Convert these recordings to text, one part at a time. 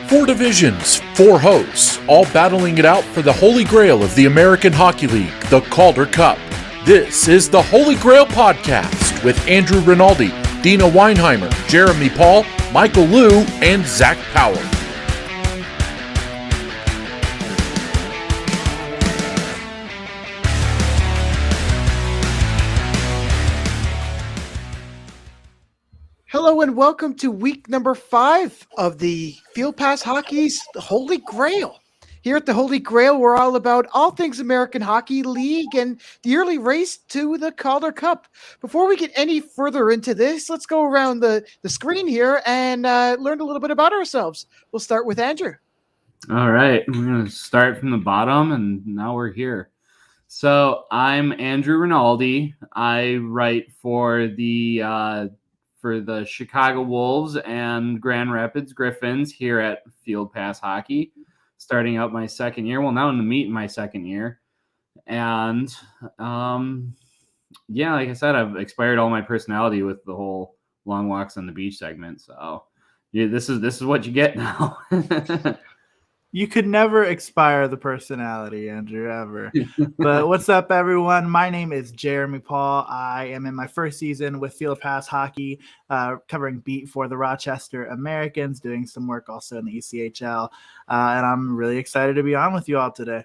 Four divisions, four hosts, all battling it out for the Holy GrAHL of the American Hockey League, the Calder Cup. This is the Holy GrAHL Podcast with Andrew Rinaldi, Dina Weinheimer, Jeremy Paul, Michael Liu, and Zack Power. Hello and welcome to week number 5 of the Field Pass Hockey's Holy GrAHL. Here at the Holy GrAHL, we're all about all things American Hockey League and the early race to the Calder Cup. Before we get any further into this, let's go around the screen here and learn a little bit about ourselves. We'll start with Andrew. All right, we're going to start from the bottom, and now we're here. So I'm Andrew Rinaldi. I write for the Chicago Wolves and Grand Rapids Griffins here at Field Pass Hockey, starting out my second year. Well, now in the meat in my second year. And, like I said, I've expired all my personality with the whole Long Walks on the Beach segment. So this is what you get now. You could never expire the personality, Andrew, ever. But what's up, everyone? My name is Jeremy Paul. I am in my first season with Field Pass Hockey, covering beat for the Rochester Americans, doing some work also in the ECHL. And I'm really excited to be on with you all today.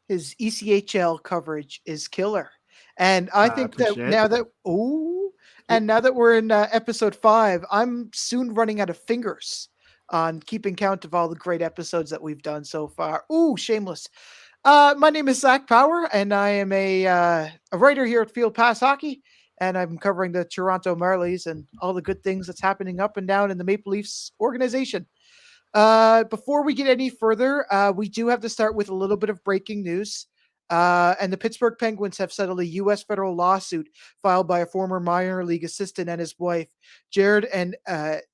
His ECHL coverage is killer. And I think that now that we're in episode 5, I'm soon running out of fingers on keeping count of all the great episodes that we've done so far. Ooh, shameless. My name is Zack Power, and I am a writer here at Field Pass Hockey, and I'm covering the Toronto Marlies and all the good things that's happening up and down in the Maple Leafs organization. Before we get any further, we do have to start with a little bit of breaking news. And the Pittsburgh Penguins have settled a U.S. federal lawsuit filed by a former minor league assistant and his wife. Jared and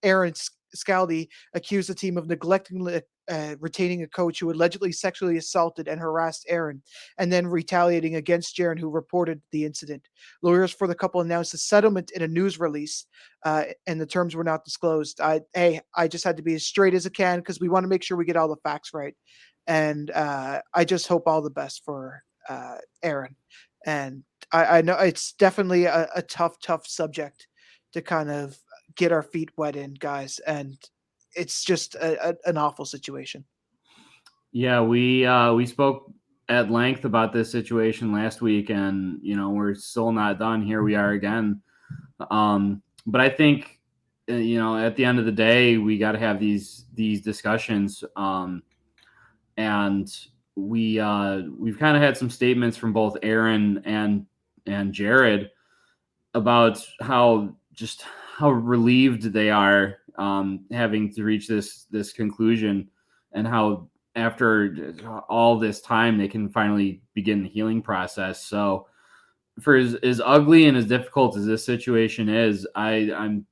Aaron Scaldi accused the team of neglecting retaining a coach who allegedly sexually assaulted and harassed Aaron, and then retaliating against Jared, who reported the incident. Lawyers for the couple announced a settlement in a news release, and the terms were not disclosed. I just had to be as straight as I can because we want to make sure we get all the facts right. And I just hope all the best for Aaron. And I know it's definitely a tough subject to kind of get our feet wet in, guys, and it's just an awful situation. Yeah, we spoke at length about this situation last week, and we're still not done. Here we are again. But I think at the end of the day, we got to have these discussions. And we've kind of had some statements from both Aaron and Jared about how relieved they are having to reach this conclusion, and how after all this time they can finally begin the healing process. So for as ugly and as difficult as this situation is, I'm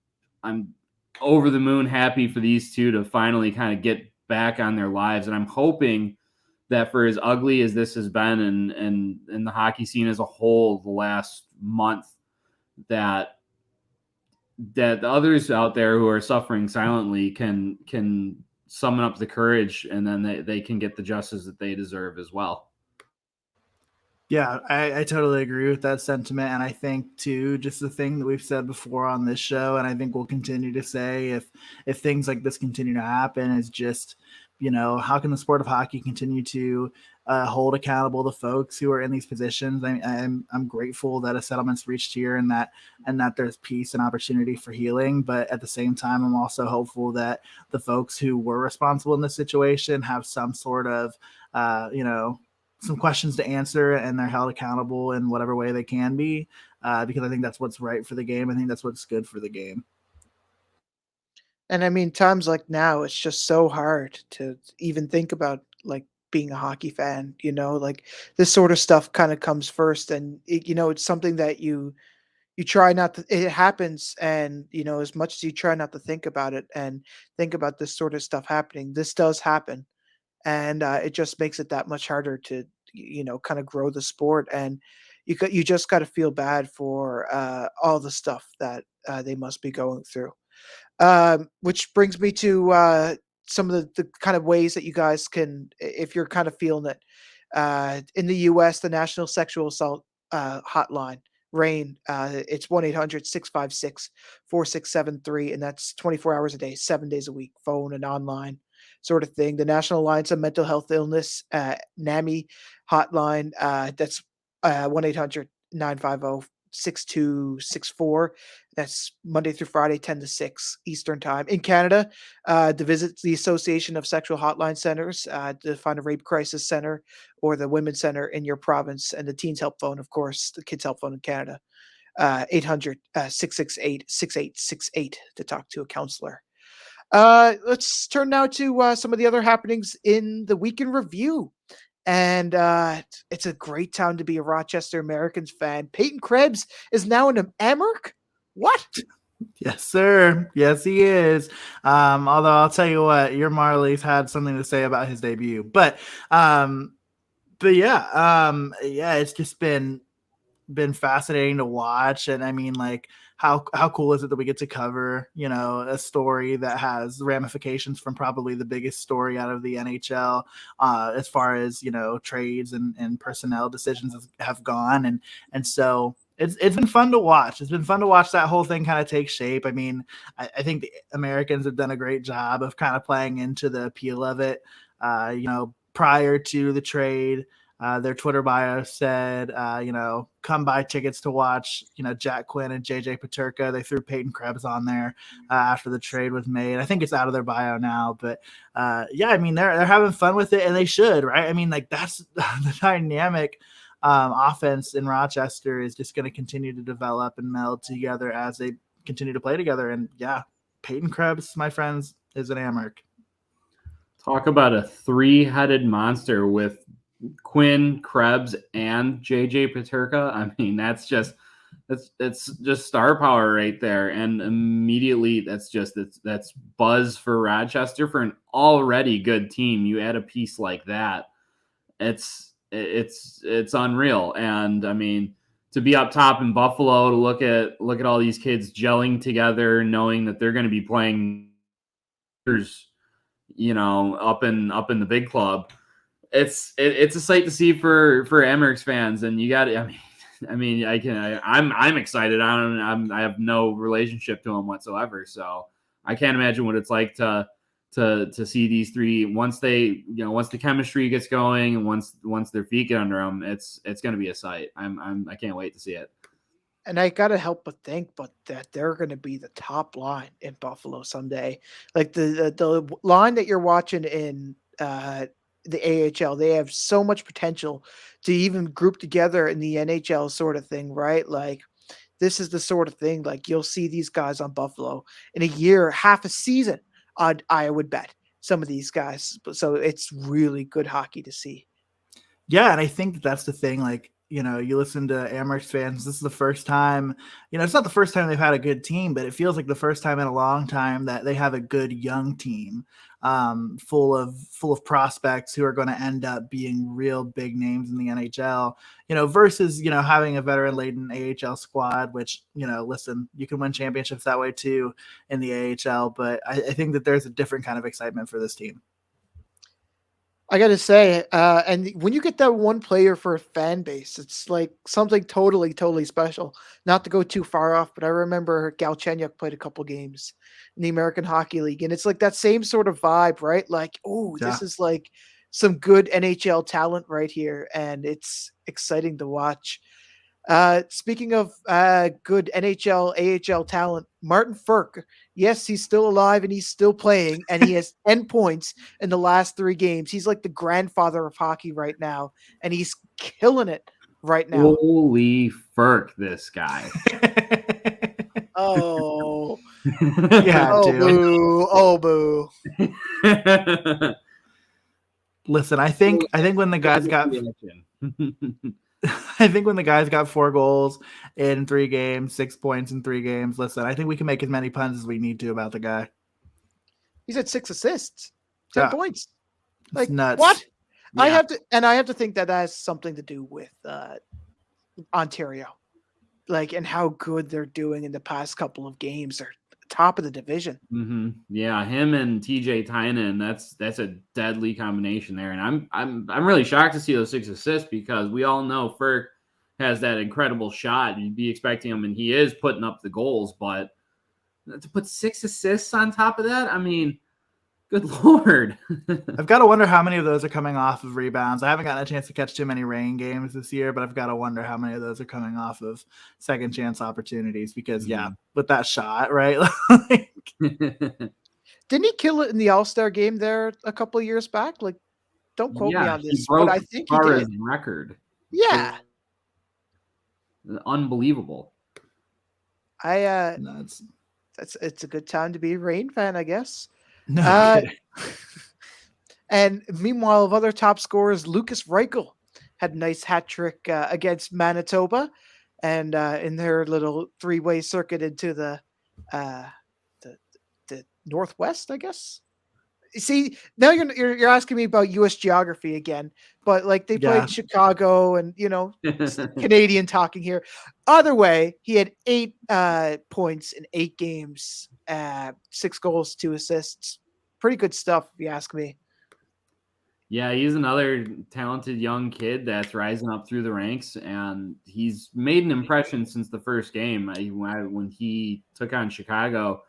over the moon happy for these two to finally kind of get back on their lives. And I'm hoping that for as ugly as this has been and the hockey scene as a whole the last month, that the others out there who are suffering silently can summon up the courage, and then they can get the justice that they deserve as well. Yeah, I totally agree with that sentiment. And I think, too, just the thing that we've said before on this show, and I think we'll continue to say if things like this continue to happen, is just, how can the sport of hockey continue to hold accountable the folks who are in these positions? I'm grateful that a settlement's reached here and that there's peace and opportunity for healing. But at the same time, I'm also hopeful that the folks who were responsible in this situation have some sort of, some questions to answer, and they're held accountable in whatever way they can be, because I think that's what's right for the game. I think that's what's good for the game. And I mean, times like now, it's just so hard to even think about like being a hockey fan, like this sort of stuff kind of comes first, and it's something that you try not to, it happens. And, as much as you try not to think about it and think about this sort of stuff happening, this does happen. And it just makes it that much harder to, kind of grow the sport. And you just got to feel bad for all the stuff that they must be going through. Which brings me to some of the kind of ways that you guys can, if you're kind of feeling it, in the U.S., the National Sexual Assault Hotline, RAIN, it's 1-800-656-4673, and that's 24 hours a day, 7 days a week, phone and online sort of thing. The National Alliance of Mental Health Illness, NAMI hotline, that's 1-800-950-6264. That's Monday through Friday, 10 to 6 Eastern time. In Canada, to visit the Association of Sexual Hotline Centers to find a rape crisis center or the women's center in your province, and the Teens Help Phone, of course, the Kids Help Phone in Canada, 800-668-6868 to talk to a counselor. Let's turn now to some of the other happenings in the week in review. And it's a great time to be a Rochester Americans fan. Peyton Krebs is now in Amherst. What? Yes, sir. Yes, he is. Although I'll tell you what, your Marley's had something to say about his debut. But yeah, it's just been fascinating to watch. And I mean, like, how cool is it that we get to cover, a story that has ramifications from probably the biggest story out of the NHL, as far as, trades and personnel decisions have gone. And so it's been fun to watch. It's been fun to watch that whole thing kind of take shape. I mean, I think the Americans have done a great job of kind of playing into the appeal of it. Prior to the trade, their Twitter bio said, come buy tickets to watch, Jack Quinn and JJ Peterka. They threw Peyton Krebs on there after the trade was made. I think it's out of their bio now, but yeah, I mean, they're having fun with it, and they should, right? I mean, like, that's the dynamic. Offense in Rochester is just going to continue to develop and meld together as they continue to play together. And yeah, Peyton Krebs, my friends, is an Amherst. Talk about a three-headed monster with Quinn, Krebs, and JJ Peterka. I mean, it's just star power right there. And immediately that's buzz for Rochester for an already good team. You add a piece like that, it's unreal. And I mean, to be up top in Buffalo, to look at all these kids gelling together, knowing that they're going to be playing, up in the big club. It's a sight to see for Amherst fans, and you got it. I'm excited. I have no relationship to them whatsoever, so I can't imagine what it's like to see these three once the chemistry gets going and once their feet get under them. It's going to be a sight. I can't wait to see it. And I gotta help but think, that they're going to be the top line in Buffalo someday. Like the line that you're watching in the AHL, they have so much potential to even group together in the NHL sort of thing, right? Like, this is the sort of thing, like, you'll see these guys on Buffalo in a year, half a season. I would bet some of these guys. So it's really good hockey to see. Yeah, and I think that's the thing. Like, you listen to Amherst fans, this is the first time, it's not the first time they've had a good team, but it feels like the first time in a long time that they have a good young team, full of prospects who are going to end up being real big names in the NHL, versus, having a veteran laden AHL squad, which, listen, you can win championships that way too in the AHL, but I think that there's a different kind of excitement for this team. I got to say, and when you get that one player for a fan base, it's like something totally, totally special. Not to go too far off, but I remember Galchenyuk played a couple games in the American Hockey League, and it's like that same sort of vibe, right? Like, oh, yeah, this is like some good NHL talent right here, and it's exciting to watch. Speaking of good NHL, AHL talent, Martin Ferc. Yes, he's still alive and he's still playing, and he has 10 points in the last 3 games. He's like the grandfather of hockey right now, and he's killing it right now. Holy Ferc, this guy. Oh. Yeah, oh, dude. boo. Oh, boo. Listen, I think when the guys got I think when the guys got 4 goals in 3 games, 6 points in 3 games, listen, I think we can make as many puns as we need to about the guy. He's had 6 assists, 10 points. Like, it's nuts. What? Yeah. I have to think that has something to do with Ontario, like, and how good they're doing in the past couple of games. top of the division. Mm-hmm. Yeah, him and TJ Tynan, that's a deadly combination there. And I'm really shocked to see those 6 assists, because we all know Ferc has that incredible shot. You'd be expecting him, and he is putting up the goals, but to put 6 assists on top of that, I mean, good Lord. I've got to wonder how many of those are coming off of rebounds. I haven't gotten a chance to catch too many rain games this year, but I've got to wonder how many of those are coming off of second chance opportunities, because with that shot, right? Didn't he kill it in the All-Star game there a couple of years back? Like, don't quote me on this, but I think he did. Record. Yeah. Unbelievable. It's a good time to be a Rain fan, I guess. No and meanwhile, of other top scorers, Lucas Reichel had a nice hat trick against Manitoba, and in their little 3-way circuit into the Northwest, I guess. See, now you're asking me about U.S. geography again, but like they played Chicago, and Canadian talking here. Either way, he had 8 points in 8 games, 6 goals, 2 assists. Pretty good stuff, if you ask me. Yeah, he's another talented young kid that's rising up through the ranks, and he's made an impression since the first game. When he took on Chicago,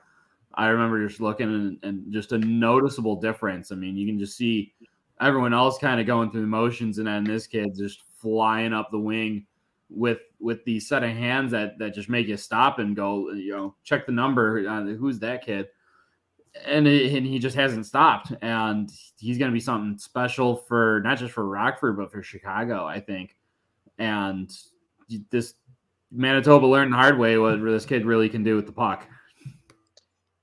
I remember just looking and just a noticeable difference. I mean, you can just see everyone else kind of going through the motions, and then this kid just flying up the wing with these set of hands that just make you stop and go, check the number. Who's that kid? And he just hasn't stopped. And he's going to be something special for not just for Rockford, but for Chicago, I think. And this Manitoba learned the hard way what this kid really can do with the puck.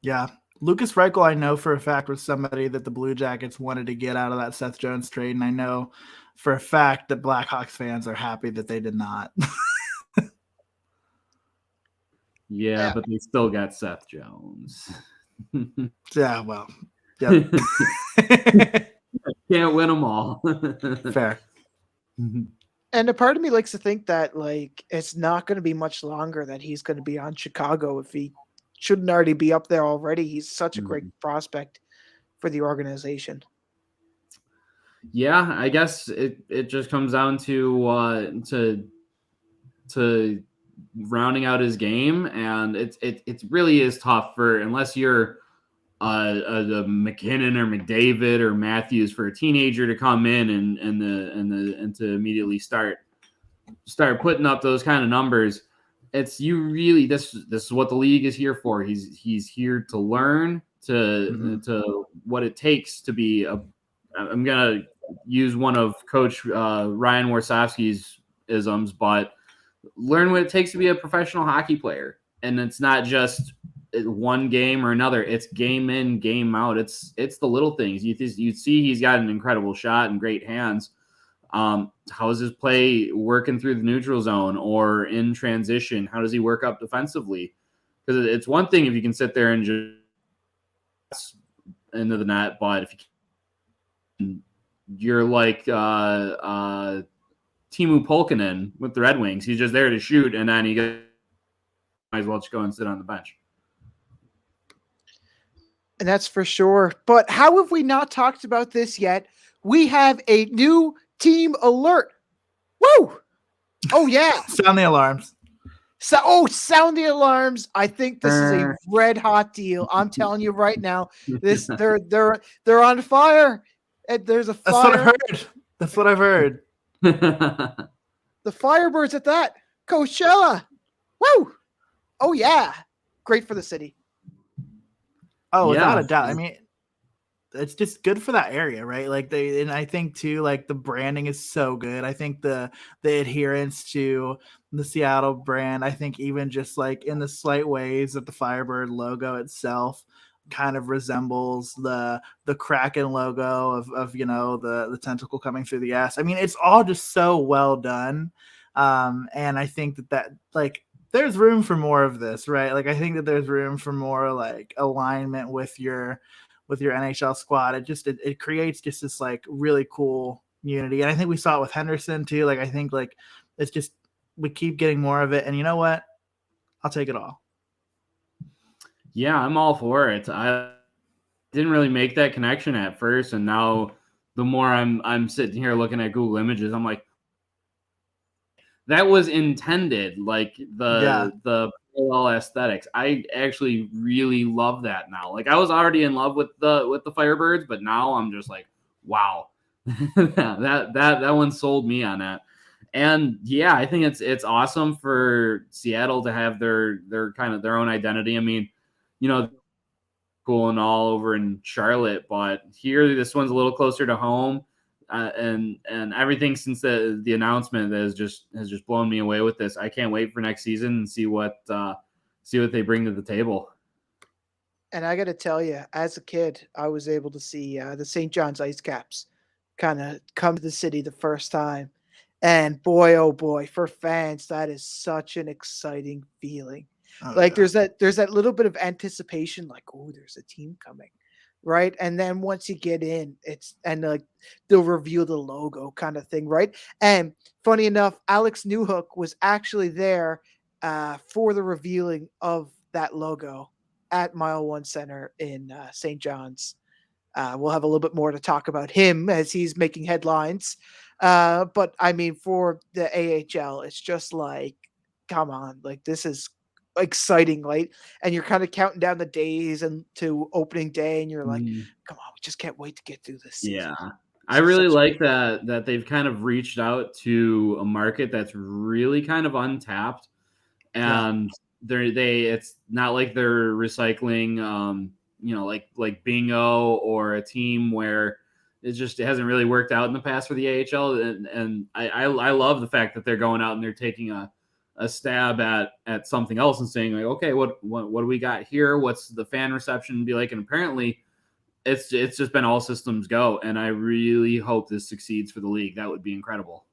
Yeah. Lucas Reichel, I know for a fact, was somebody that the Blue Jackets wanted to get out of that Seth Jones trade. And I know for a fact that Blackhawks fans are happy that they did not. Yeah, but they still got Seth Jones. Yeah, well. Yep. Can't win them all. Fair. And a part of me likes to think that like it's not going to be much longer that he's going to be on Chicago if he shouldn't already be up there already. He's such a great prospect for the organization. Yeah, I guess it just comes down to rounding out his game, and it really is tough unless you're a McKinnon or McDavid or Matthews, for a teenager to come in and to immediately start putting up those kind of numbers. It's this is what the league is here for. He's here to learn to what it takes to be I'm gonna use one of Coach Ryan Warsofsky's isms, but learn what it takes to be a professional hockey player. And it's not just one game or another. It's game in, game out. It's the little things. You see he's got an incredible shot and great hands. How is his play working through the neutral zone or in transition? How does he work up defensively? Because it's one thing if you can sit there and just into the net, but if you're like Timu Polkinen with the Red Wings, he's just there to shoot, and then might as well just go and sit on the bench. And that's for sure. But how have we not talked about this yet? We have a new team alert. Woo! Oh, yeah. Sound the alarms. Sound the alarms. I think this is a red hot deal. I'm telling you right now. They're on fire. And there's a fire. That's what I've heard. The Firebirds at that. Coachella. Woo! Oh, yeah. Great for the city. Oh, without a doubt. I mean, it's just good for that area, right? Like and I think too, like the branding is so good. I think the adherence to the Seattle brand, I think even just like in the slight ways that the Firebird logo itself kind of resembles the Kraken logo of the tentacle coming through the S. I mean, it's all just so well done. And I think that like there's room for more of this, right? Like I think that there's room for more like alignment with your NHL squad. It creates just this like really cool unity. And I think we saw it with Henderson too. Like I think like it's just we keep getting more of it. And you know what? I'll take it all. Yeah, I'm all for it. I didn't really make that connection at first, and now the more I'm sitting here looking at Google Images, I'm like, that was intended, like the parallel aesthetics. I actually really love that now. Like I was already in love with the Firebirds, but now I'm just like, wow, that one sold me on that. And yeah, I think it's awesome for Seattle to have their kind of their own identity. I mean, cool and all over in Charlotte, but here this one's a little closer to home. And everything since the announcement has just blown me away with this. I can't wait for next season and see what they bring to the table. And I got to tell you, as a kid, I was able to see the St. John's Ice Caps kind of come to the city the first time, and boy, oh boy, for fans, that is such an exciting feeling. There's that little bit of anticipation, like, oh, there's a team coming. Right. And then once you get in, they'll reveal the logo kind of thing. Right. And funny enough, Alex Newhook was actually there for the revealing of that logo at Mile One Center in St. John's. We'll have a little bit more to talk about him as he's making headlines. But I mean, for the AHL, it's just like, come on, like this is exciting, right? And you're kind of counting down the days and to opening day, and you're like, come on, we just can't wait to get through this season. Yeah. I really like that they've kind of reached out to a market that's really kind of untapped, and it's not like they're recycling like bingo or a team where it hasn't really worked out in the past for the AHL. And I love the fact that they're going out and they're taking a stab at something else and saying like, okay, what do we got here? What's the fan reception be like? And apparently it's just been all systems go. And I really hope this succeeds for the league. That would be incredible.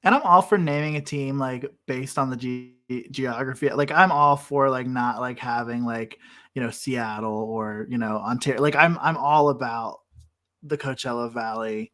And I'm all for naming a team like based on the geography. Like I'm all for like not like having like, Seattle or, Ontario. Like I'm all about the Coachella Valley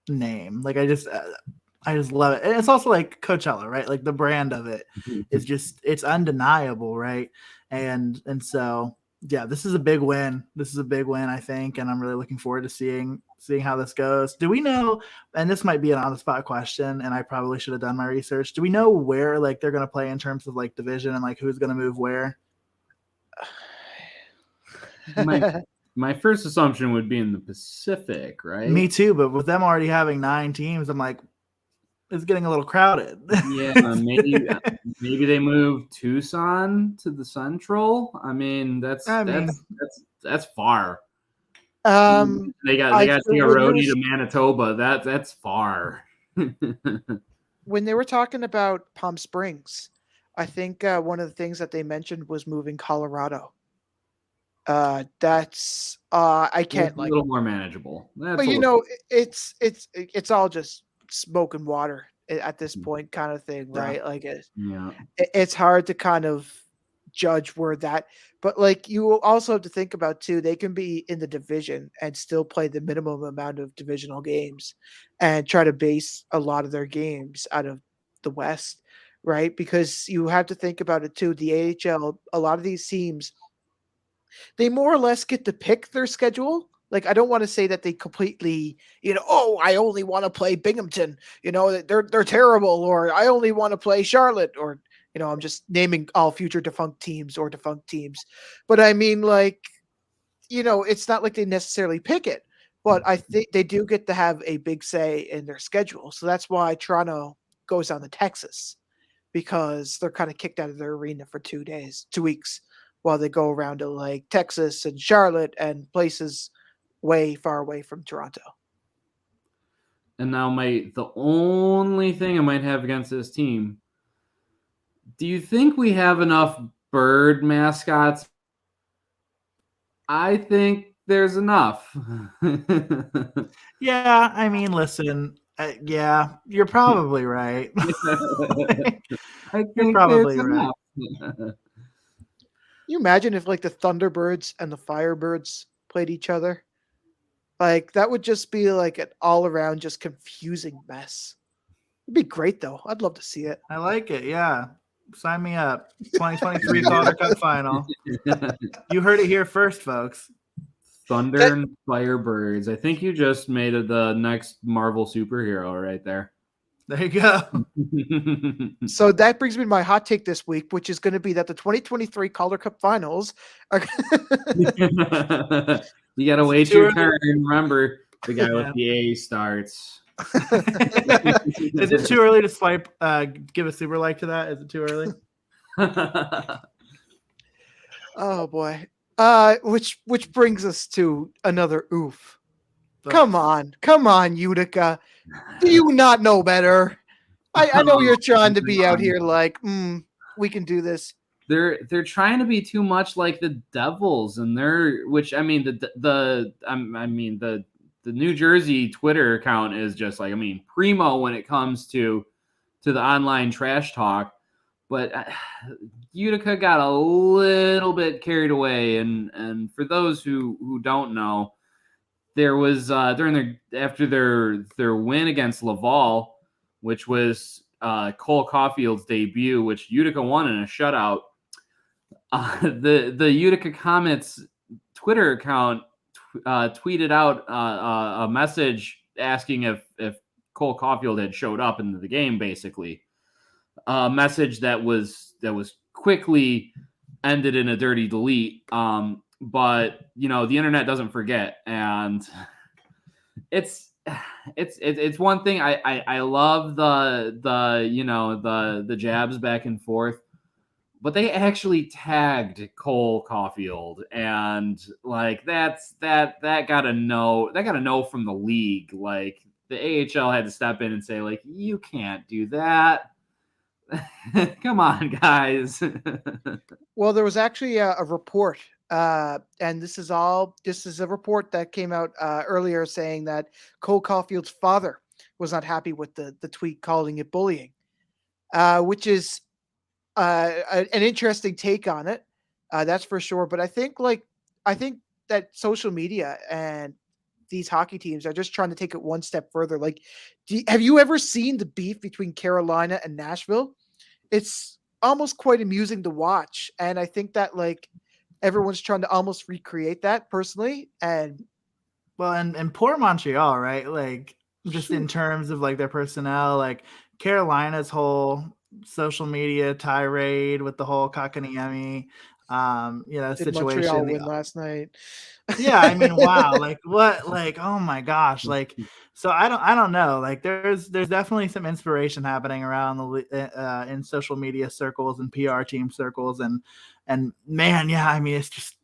name. Like I just love it. And it's also like Coachella, right? Like the brand of it is just, it's undeniable, right? And so, yeah, this is a big win. I think, and I'm really looking forward to seeing how this goes. Do we know, and this might be an on-the-spot question, and I probably should have done my research. Do we know where like they're going to play in terms of like division and like who's going to move where? My first assumption would be in the Pacific, right? Me too, but with them already having 9 teams, I'm like, it's getting a little crowded. Yeah, maybe they move Tucson to the Central. I mean, that's far. They got to take a roadie to Manitoba. That's far. When they were talking about Palm Springs, I think one of the things that they mentioned was moving Colorado. That's I can't a little more manageable. But it's all just smoke and water at this point kind of thing, right? Like it's hard to kind of judge where that, but like you also have to think about too, they can be in the division and still play the minimum amount of divisional games and try to base a lot of their games out of the West, right? Because you have to think about it too, the AHL, a lot of these teams, they more or less get to pick their schedule. Like, I don't want to say that they completely, I only want to play Binghamton, they're terrible, or I only want to play Charlotte, or, I'm just naming all future defunct teams. But I mean, like, it's not like they necessarily pick it, but I think they do get to have a big say in their schedule. So that's why Toronto goes down to Texas, because they're kind of kicked out of their arena for 2 weeks, while they go around to like Texas and Charlotte and places way far away from Toronto. And now the only thing I might have against this team, do you think we have enough bird mascots? I think there's enough. Yeah, I mean, listen, yeah, you're probably right. I think you're probably right. Enough. You imagine if like the Thunderbirds and the Firebirds played each other? Like that would just be like an all around just confusing mess. It'd be great though. I'd love to see it. I like it. Yeah. Sign me up. 2023 Calder Cup final. You heard it here first, folks. Thunder and Firebirds. I think you just made it the next Marvel superhero right there. There you go. So that brings me to my hot take this week, which is going to be that the 2023 Calder Cup finals are. You got to wait your turn. Remember, the guy with the A starts. Is it too early to swipe? Give a super like to that? Is it too early? Oh boy. Which brings us to another oof. Come on, Utica. Do you not know better? I know you're trying to be out here like, we can do this. They're trying to be too much like the Devils, and the New Jersey Twitter account is just like, primo when it comes to the online trash talk. But Utica got a little bit carried away, and for those who don't know, there was after their win against Laval, which was Cole Caulfield's debut, which Utica won in a shutout. The Utica Comets Twitter account tweeted out a message asking if Cole Caulfield had showed up into the game, basically. A message that was quickly ended in a dirty delete. But the internet doesn't forget, and it's one thing. I love the jabs back and forth, but they actually tagged Cole Caulfield, and like that got a no from the league. Like the AHL had to step in and say, like, you can't do that. Come on, guys. Well, there was actually a report, and this is a report that came out earlier saying that Cole Caulfield's father was not happy with the tweet, calling it bullying, which is an interesting take on it. That's for sure. But I think that social media and these hockey teams are just trying to take it one step further. Like, have you ever seen the beef between Carolina and Nashville? It's almost quite amusing to watch. And I think that like everyone's trying to almost recreate that personally. And poor Montreal, right? Like just in terms of like their personnel, like Carolina's whole social media tirade with the whole Kakaniemi, situation. Montreal win last night. Yeah, wow, like what, like, oh my gosh, like, so I don't know, like there's definitely some inspiration happening around the in social media circles and PR team circles, and man, yeah, it's just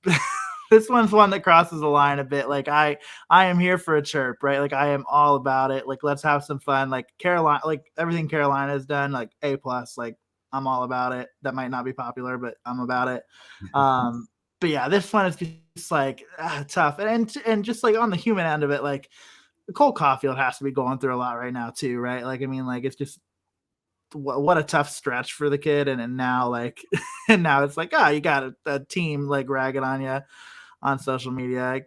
this one's one that crosses the line a bit. Like I am here for a chirp, right? Like I am all about it. Like let's have some fun. Like Carolina, like everything Carolina has done, like A+, like I'm all about it. That might not be popular, but I'm about it. But yeah, this one is just like tough, and just like on the human end of it, like Cole Caulfield has to be going through a lot right now too, right? Like like it's just what a tough stretch for the kid, and now like and now it's like you got a team like ragging on you on social media.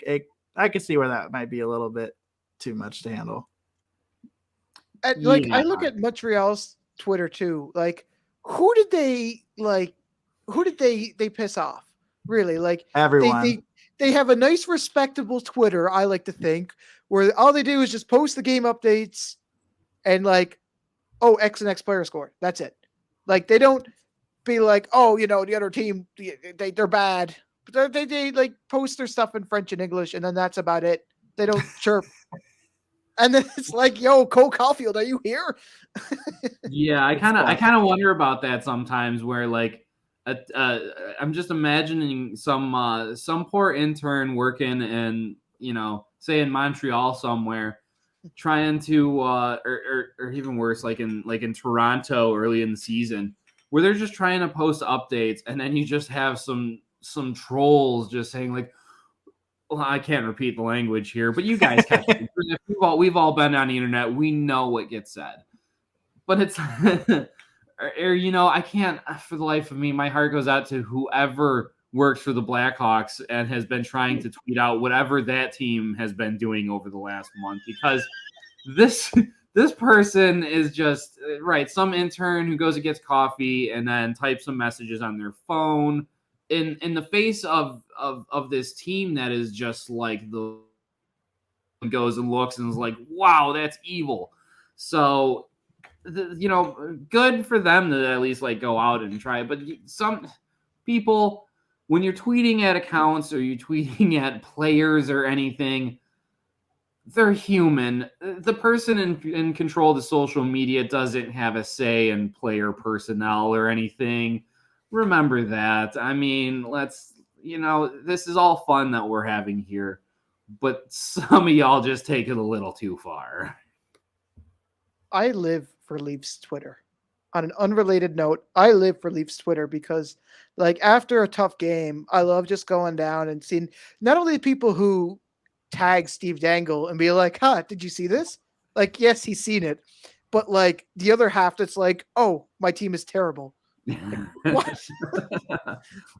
I can see where that might be a little bit too much to handle. I look at Montreal's Twitter too. Like, who did they piss off? Really, like everyone. They have a nice, respectable Twitter, I like to think, where all they do is just post the game updates and like, oh, X and X player scored. That's it. Like they don't be like, oh, the other team, they're bad. But they like post their stuff in French and English, and then that's about it. They don't chirp. And then it's like, yo, Cole Caulfield, are you here? Yeah, I kind of wonder about that sometimes, where like, I'm just imagining some poor intern working in, say in Montreal somewhere, trying to or even worse, like in Toronto early in the season, where they're just trying to post updates, and then you just have some trolls just saying like, well, I can't repeat the language here, but you guys catch it. We've all been on the internet. We know what gets said, but it's I can't for the life of me. My heart goes out to whoever works for the Blackhawks and has been trying to tweet out whatever that team has been doing over the last month, because this This person is just right. Some intern who goes and gets coffee and then types some messages on their phone in the face of this team that is just like the goes and looks and is like, wow, that's evil. So, good for them to at least like go out and try it. But some people, when you're tweeting at accounts or you're tweeting at players or anything, they're human. The person in control of the social media doesn't have a say in player personnel or anything. Remember that. I mean, this is all fun that we're having here, but some of y'all just take it a little too far. I live for Leafs Twitter. On an unrelated note, I live for Leafs Twitter because, like, after a tough game, I love just going down and seeing not only the people who tag Steve Dangle and be like, did you see this? Like, yes, he's seen it. But, like, the other half that's like, oh, my team is terrible. What?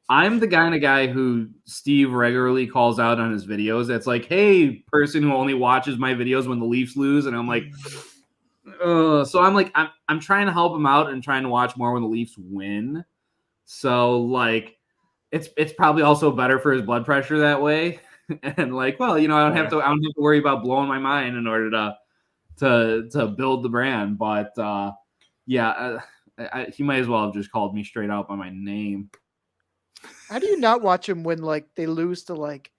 I'm the kind of guy who Steve regularly calls out on his videos. That's like, hey, person who only watches my videos when the Leafs lose. And I'm like, so I'm like, I'm trying to help him out and trying to watch more when the Leafs win. So like, it's probably also better for his blood pressure that way. And like, well, I don't have to worry about blowing my mind in order to build the brand. But he might as well have just called me straight out by my name. How do you not watch him when like they lose to like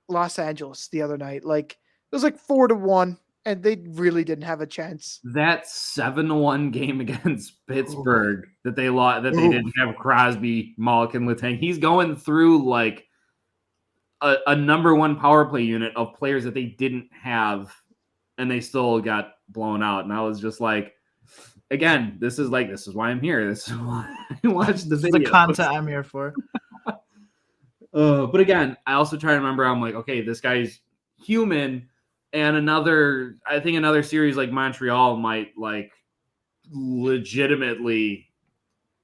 Los Angeles the other night? Like it was like 4-1, and they really didn't have a chance. That 7-1 game against Pittsburgh that they lost, that they didn't have Crosby, Malkin, Letang. He's going through like a number one power play unit of players that they didn't have, and they still got blown out. And I was just like, again, this is why I'm here. This is why I watch the video. The content I'm here for. But again, I also try to remember, I'm like, okay, this guy's human. And I think another series like Montreal might like legitimately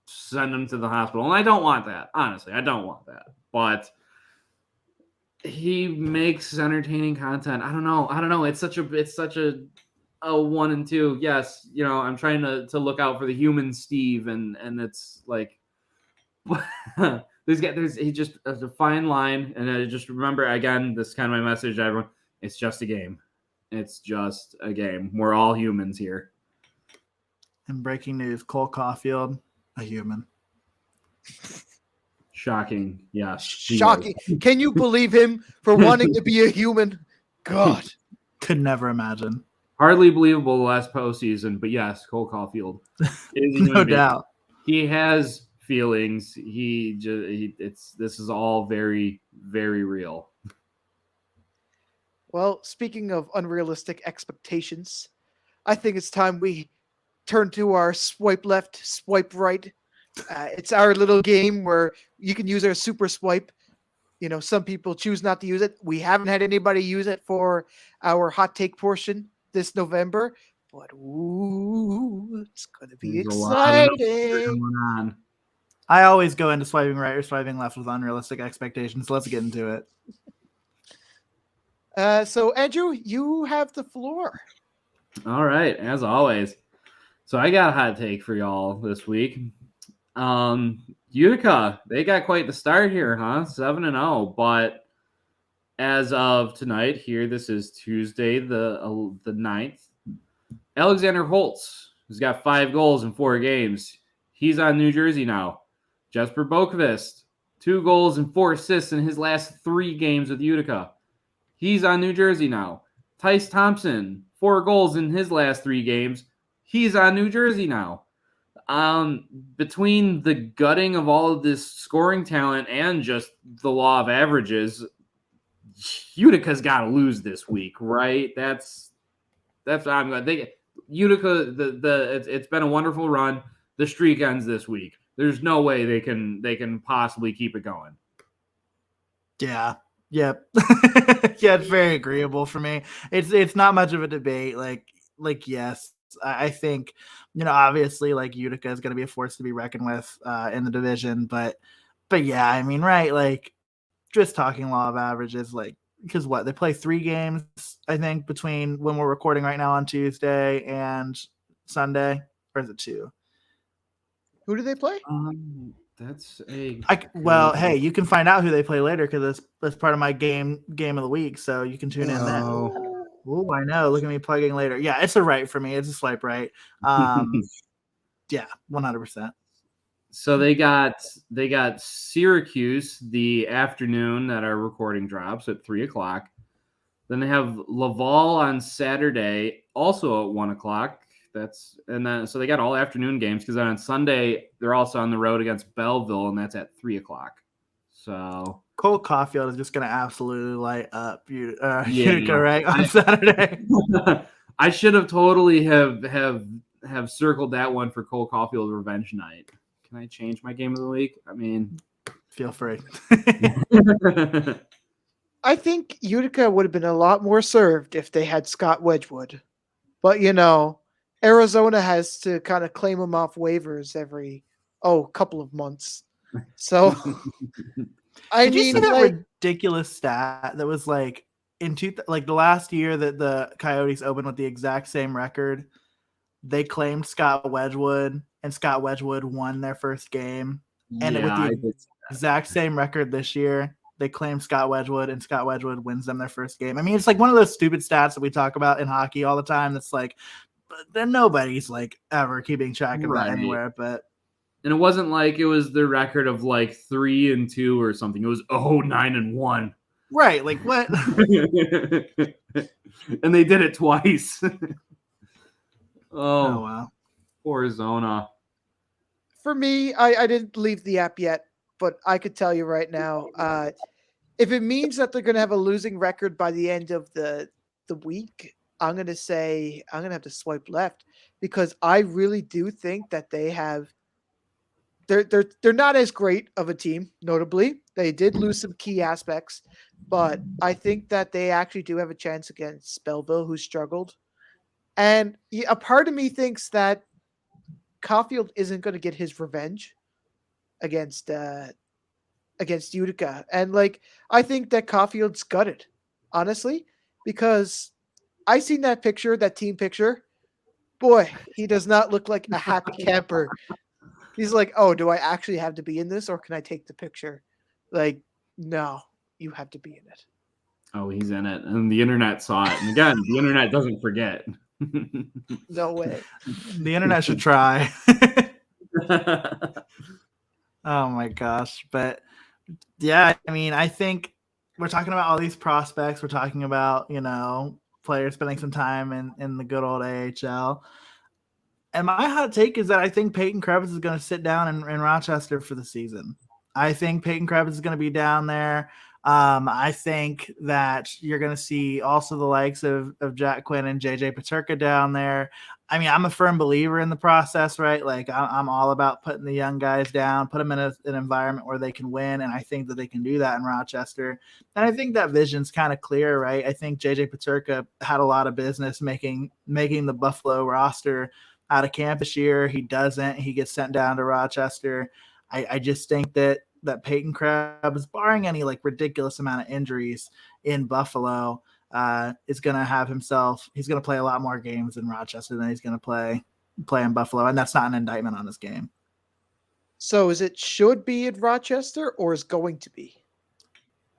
send him to the hospital. And I don't want that. Honestly, I don't want that. But he makes entertaining content. I don't know. It's such a 1 and 2. Yes, I'm trying to look out for the human Steve, and it's like he just has a fine line. And I just remember, again, this is kind of my message to everyone. It's just a game. It's just a game. We're all humans here. And breaking news, Cole Caulfield, a human. Shocking. Yes. Shocking. Can you believe him for wanting to be a human? God. Could never imagine. Hardly believable the last postseason, but yes, Cole Caulfield. No doubt. He has feelings. This is all very, very real. Well, speaking of unrealistic expectations, I think it's time we turn to our swipe left, swipe right. It's our little game where you can use our super swipe. Some people choose not to use it. We haven't had anybody use it for our hot take portion this November, but it's going to be exciting. I always go into swiping right or swiping left with unrealistic expectations. So let's get into it. So, Andrew, you have the floor. All right, as always. So I got a hot take for y'all this week. Utica, they got quite the start here, huh? 7-0, but as of tonight here, this is Tuesday, the 9th, Alexander Holtz, who's got 5 goals in 4 games. He's on New Jersey now. Jesper Boqvist, 2 goals and 4 assists in his last 3 games with Utica. He's on New Jersey now. Tyce Thompson, 4 goals in his last 3 games. He's on New Jersey now. Between the gutting of all of this scoring talent and just the law of averages, Utica's got to lose this week, right? That's what I'm going to think. Utica, it's been a wonderful run. The streak ends this week. There's no way they can possibly keep it going. Yeah. Yep. Yeah, it's very agreeable for me. It's not much of a debate. Like yes, I think, obviously like Utica is going to be a force to be reckoned with in the division, but yeah, I mean, right. Like just talking law of averages, like because they play 3 games, I think, between when we're recording right now on Tuesday and Sunday, or is it 2? Who do they play? That's a hey, you can find out who they play later because that's part of my game of the week, so you can tune in then. Oh, I know. Look at me plugging later. Yeah, it's a right for me. It's a swipe right. Yeah, 100%. So they got Syracuse the afternoon that our recording drops at 3:00. Then they have Laval on Saturday, also at 1:00. So they got all afternoon games because then on Sunday they're also on the road against Belleville, and that's at 3:00. So Cole Caulfield is just going to absolutely light up Utica, right, on Saturday. I should have totally have circled that one for Cole Caulfield Revenge Night. Can I change my game of the week? I mean, feel free. I think Utica would have been a lot more served if they had Scott Wedgwood. But, Arizona has to kind of claim him off waivers every couple of months. So, Did you see that ridiculous stat that was like the last year that the Coyotes opened with the exact same record? They claimed Scott Wedgwood, and Scott Wedgwood won their first game. And with the exact same record this year, they claimed Scott Wedgwood, and Scott Wedgwood wins them their first game. I mean, it's like one of those stupid stats that we talk about in hockey all the time. That's like, then nobody's like ever keeping track of that anywhere. And it wasn't like it was the record of like 3-2 or something. It was 9-1. Right. Like what? And they did it twice. Oh, wow. Poor Zona. For me, I didn't leave the app yet, but I could tell you right now, if it means that they're going to have a losing record by the end of the week, I'm going to have to swipe left because I really do think that they have. They're not as great of a team. Notably, they did lose some key aspects, but I think that they actually do have a chance against Belleville, who struggled. And a part of me thinks that Caulfield isn't going to get his revenge against Utica. And I think that Caulfield's gutted, honestly, because I seen that team picture. Boy, he does not look like a happy camper. He's like, oh, do I actually have to be in this or can I take the picture? Like, no, you have to be in it. Oh, he's in it. And the internet saw it. And again, the internet doesn't forget. No way. The internet should try. Oh my gosh. But yeah, I mean, I think we're talking about all these prospects. We're talking about, players spending some time in the good old AHL. And my hot take is that I think Peyton Krebs is going to sit down in Rochester for the season. I think Peyton Krebs is going to be down there. I think that you're going to see also the likes of Jack Quinn and JJ Peterka down there. I mean, I'm a firm believer in the process, right? Like I'm all about putting the young guys down, put them in an environment where they can win. And I think that they can do that in Rochester. And I think that vision's kind of clear, right? I think JJ Peterka had a lot of business making the Buffalo roster out of camp this year. He doesn't. He gets sent down to Rochester. I just think that Peyton Krebs, barring any ridiculous amount of injuries in Buffalo, is going to have himself. He's going to play a lot more games in Rochester than he's going to play in Buffalo, and that's not an indictment on his game. So, is it should be in Rochester or is going to be?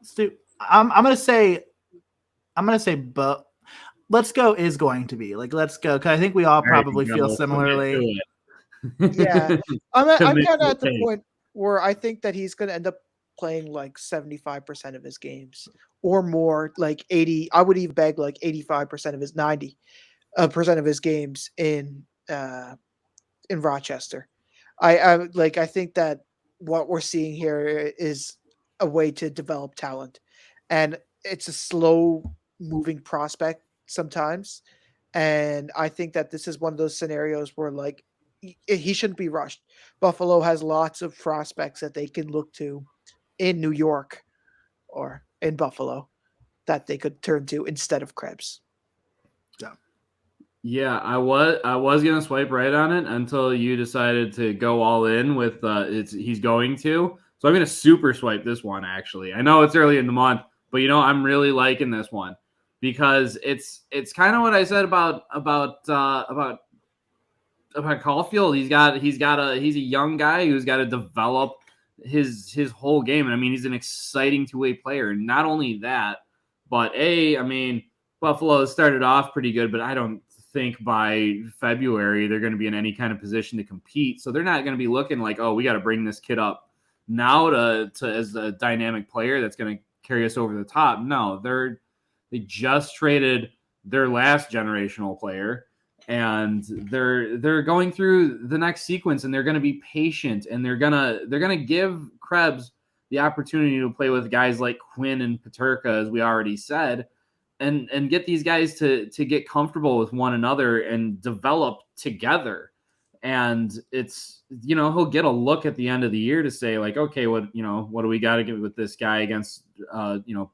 Stu, I'm going to say, but let's go is going to be let's go because I think we all probably feel similarly. Yeah, I'm kind of at the point where I think that he's going to end up playing 75% of his games or more, 80. I would even beg 85% of his 90% of his games in Rochester. I think that what we're seeing here is a way to develop talent, and it's a slow moving prospect sometimes. And I think that this is one of those scenarios where he shouldn't be rushed. Buffalo has lots of prospects that they can look to in New York or in Buffalo that they could turn to instead of Krebs. Yeah, I was gonna swipe right on it until you decided to go all in with he's going to. So I'm gonna super swipe this one. Actually, I know it's early in the month, But I'm really liking this one because it's kind of what I said about Caulfield. He's a young guy who's got to develop his whole game. And I mean, he's an exciting two-way player. And not only that, but Buffalo started off pretty good, but I don't think by February they're going to be in any kind of position to compete. So they're not going to be looking like, oh, we got to bring this kid up now to as a dynamic player that's going to carry us over the top. No, they just traded their last generational player, and they're going through the next sequence, and they're going to be patient, and they're gonna give Krebs the opportunity to play with guys like Quinn and Peterka, as we already said, and get these guys to get comfortable with one another and develop together. And it's, he'll get a look at the end of the year to say like, okay, what do we got to get with this guy against,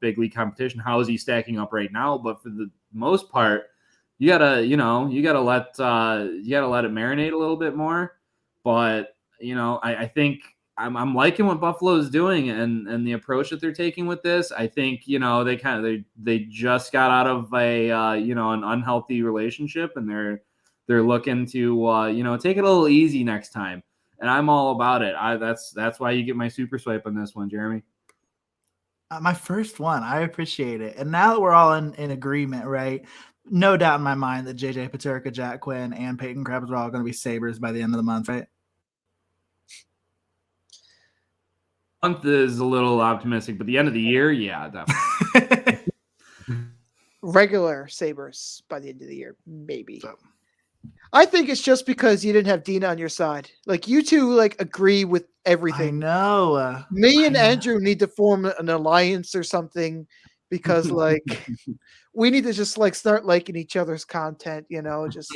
big league competition? How is he stacking up right now? But for the most part, you gotta let it marinate a little bit more. But, I think I'm liking what Buffalo is doing and the approach that they're taking with this. I think, they just got out of an unhealthy relationship, and they're looking to, take it a little easy next time. And I'm all about it. That's why you get my super swipe on this one, Jeremy. My first one. I appreciate it. And now that we're all in agreement, right? No doubt in my mind that JJ Peterka, Jack Quinn, and Peyton Krebs are all going to be Sabres by the end of the month, right? Month is a little optimistic, but the end of the year, yeah, definitely. Regular Sabres by the end of the year, maybe. So. I think it's just because you didn't have Dina on your side. Like, you two agree with everything. I know. Me and Andrew need to form an alliance or something, because we need to just start liking each other's content, just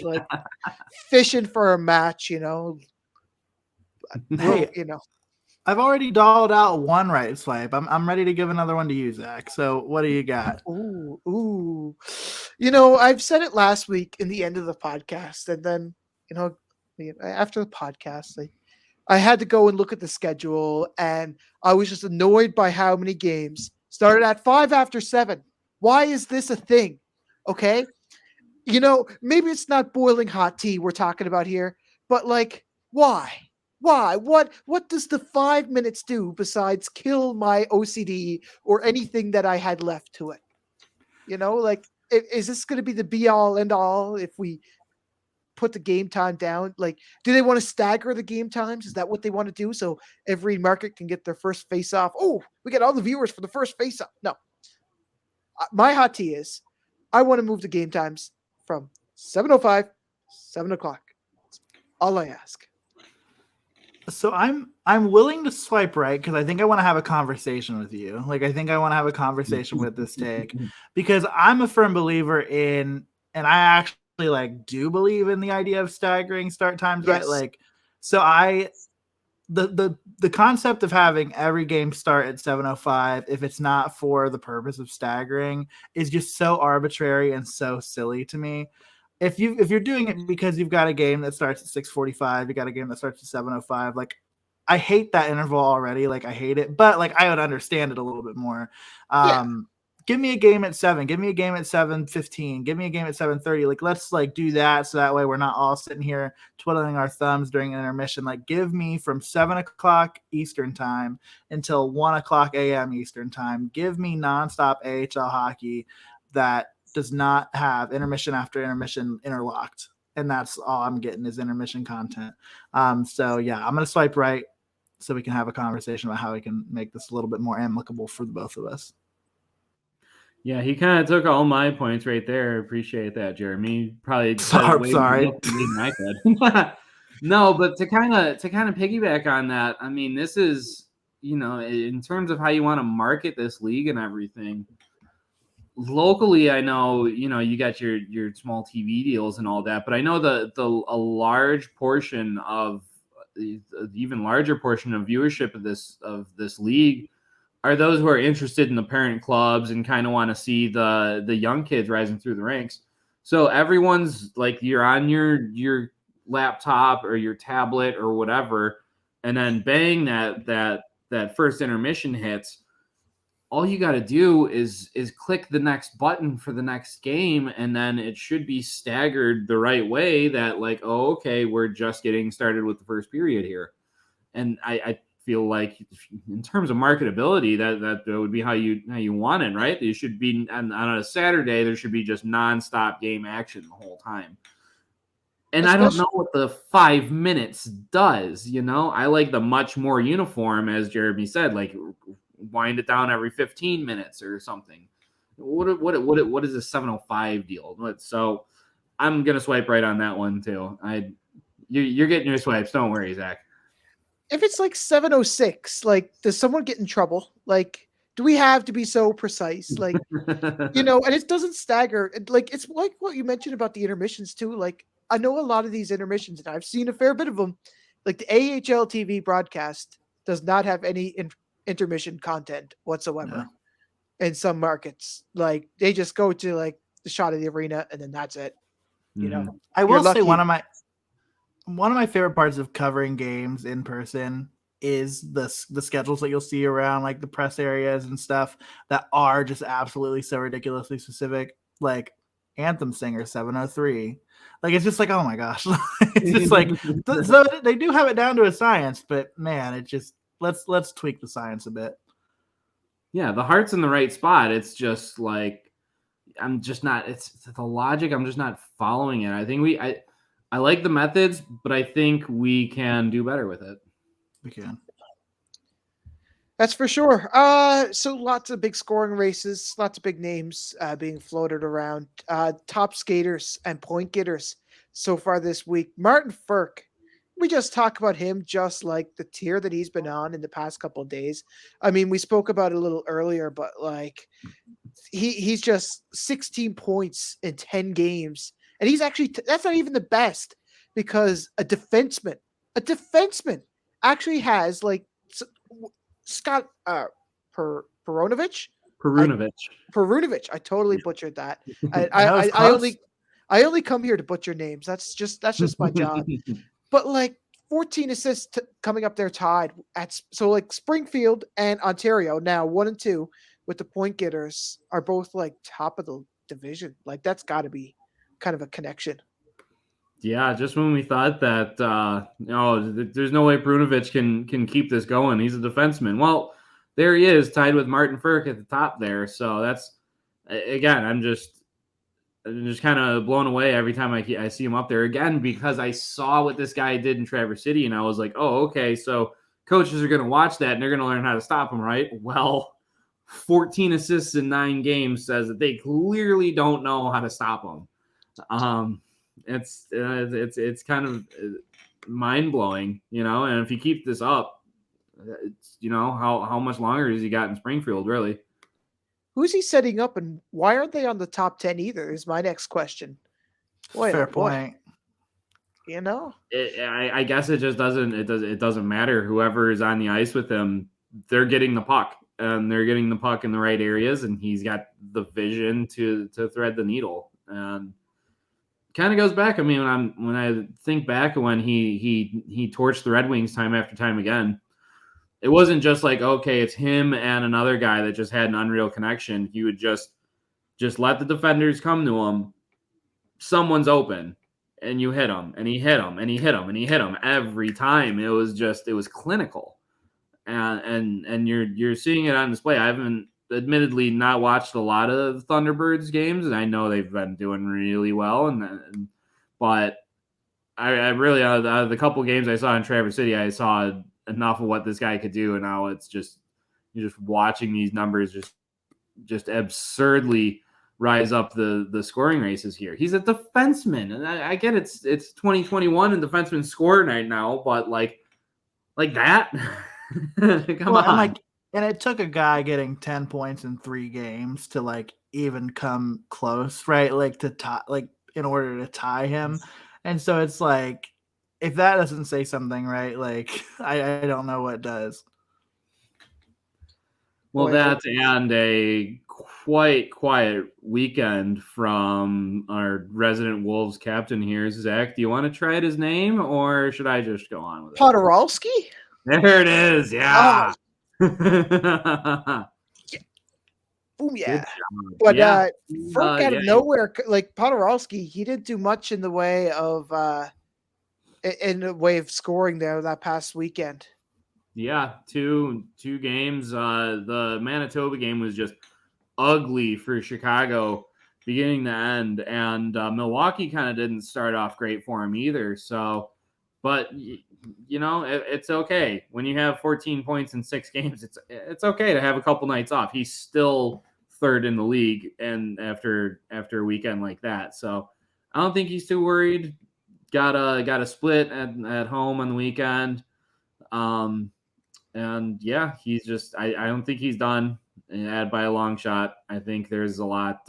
fishing for a match, Hey, I've already dolled out one right swipe. I'm ready to give another one to you, Zach. So what do you got? Ooh. I've said it last week in the end of the podcast, and then, after the podcast, I had to go and look at the schedule, and I was just annoyed by how many games started at 5 after 7. Why is this a thing? Okay. Maybe it's not boiling hot tea we're talking about here, but why? Why? What does the 5 minutes do besides kill my OCD or anything that I had left to it? Is this going to be the be all end all if we put the game time down? Do they want to stagger the game times? Is that what they want to do? So every market can get their first face off. Oh, we get all the viewers for the first face off. No. My hot tea is I want to move the game times from 7:05, 7 o'clock. That's all I ask. So I'm willing to swipe right because I think I want to have a conversation with you. I think I want to have a conversation with this take, because I'm a firm believer in, and I actually do believe in the idea of staggering start times, yes. Right? The concept of having every game start at 7:05, if it's not for the purpose of staggering, is just so arbitrary and so silly to me. If you're doing it because you've got a game that starts at 6:45, you got a game that starts at 7:05, I hate that interval already. I hate it, but I would understand it a little bit more. Give me a game at 7, give me a game at 7:15, give me a game at 7:30. Let's do that. So that way we're not all sitting here twiddling our thumbs during an intermission. Give me from 7 o'clock Eastern time until 1 o'clock a.m. Eastern time. Give me nonstop AHL hockey that does not have intermission after intermission interlocked. And that's all I'm getting is intermission content. So yeah, I'm going to swipe right so we can have a conversation about how we can make this a little bit more amicable for the both of us. Yeah, he kind of took all my points right there. Appreciate that, Jeremy. Probably sorry. No, but to kind of piggyback on that, I mean, this is, in terms of how you want to market this league and everything. Locally, I know, you got your small TV deals and all that, but I know a large portion of, even larger portion of viewership of this league are those who are interested in the parent clubs and kind of want to see the young kids rising through the ranks. So everyone's you're on your laptop or your tablet or whatever, and then bang, that first intermission hits. all you got to do is click the next button for the next game, and then it should be staggered the right way that like, oh, okay, we're just getting started with the first period here. And I feel like in terms of marketability, that would be how you want it, right? You should be on a Saturday, there should be just nonstop game action the whole time. And I don't know what the 5 minutes does, I like the much more uniform, as Jeremy said, like wind it down every 15 minutes or something. What is a 7:05 deal? So I'm gonna swipe right on that one too. You're getting your swipes. Don't worry, Zach. If it's like 7:06, like, does someone get in trouble? Like, do we have to be so precise? Like, and it doesn't stagger. Like, it's like what you mentioned about the intermissions too. Like, I know a lot of these intermissions, and I've seen a fair bit of them. Like the AHL TV broadcast does not have any intermission content whatsoever. In some markets, like they just go to like the shot of the arena and then that's it. I will say one of my favorite parts of covering games in person is the schedules that you'll see around like the press areas and stuff that are just absolutely so ridiculously specific, like anthem singer 703. Like it's just like, oh my gosh. It's just like so they do have it down to a science, but man, it just let's tweak the science a bit. Yeah, the heart's in the right spot. It's just like I'm just not. It's the logic. I'm just not following it. I think I like the methods, but I think we can do better with it. We can. That's for sure. So lots of big scoring races, lots of big names being floated around. Top skaters and point getters so far this week. Martin Ferc. We just talk about him just like the tier that he's been on in the past couple of days. I mean, we spoke about it a little earlier, but like he's just 16 points in 10 games. And he's actually, that's not even the best because a defenseman actually has like Scott Perunovich. I totally butchered that. I only come here to butcher names. That's just my job. But like 14 assists coming up there tied so like Springfield and Ontario now 1 and 2 with the point getters are both like top of the division. Like that's got to be kind of a connection. Yeah, just when we thought that there's no way Perunovich can keep this going. He's a defenseman. Well, there he is tied with Martin Ferc at the top there. So that's again, I'm just kind of blown away every time I see him up there again because I saw what this guy did in Traverse City and I was like, oh, okay, so coaches are going to watch that and they're going to learn how to stop him, right? Well, 14 assists in 9 games says that they clearly don't know how to stop him. It's kind of mind blowing, and if he keeps this up, how much longer has he got in Springfield, really? Who's he setting up, and why aren't they on the top 10 either? Is my next question. Fair point. I guess it just doesn't. It doesn't matter. Whoever is on the ice with him, they're getting the puck, and they're getting the puck in the right areas, and he's got the vision to thread the needle. And kind of goes back. I mean, when I think back when he torched the Red Wings time after time again. It wasn't just like, okay, it's him and another guy that just had an unreal connection. He would just let the defenders come to him. Someone's open, and you hit him, and he hit him, and he hit him, and he hit him every time. It was clinical, and you're seeing it on display. I haven't admittedly not watched a lot of Thunderbirds games, and I know they've been doing really well, but I really out of the couple games I saw in Traverse City, I saw enough of what this guy could do, and now it's just you're just watching these numbers just absurdly rise up the scoring races here. He's a defenseman, and I get it's 2021 and defensemen score right now, but like that. Come on. And it took a guy getting 10 points in 3 games to like even come close, right? Like to tie, like in order to tie him, and so it's like. If that doesn't say something, right, like I don't know what does. Well, that and a quite quiet weekend from our resident Wolves captain here, Zach. Do you want to try his name, or should I just go on with it? Podorowski? There it is. Yeah. Boom, yeah. But Ferc out of nowhere, like Podorowski, he didn't do much in the way of scoring there that past weekend. Yeah, two games. The Manitoba game was just ugly for Chicago beginning to end, and Milwaukee kind of didn't start off great for him either. So, but it's okay when you have 14 points in 6 games. It's okay to have a couple nights off. He's still third in the league, and after a weekend like that, so I don't think he's too worried. Got a split at home on the weekend. And yeah, he's just I don't think he's done by a long shot. I think there's a lot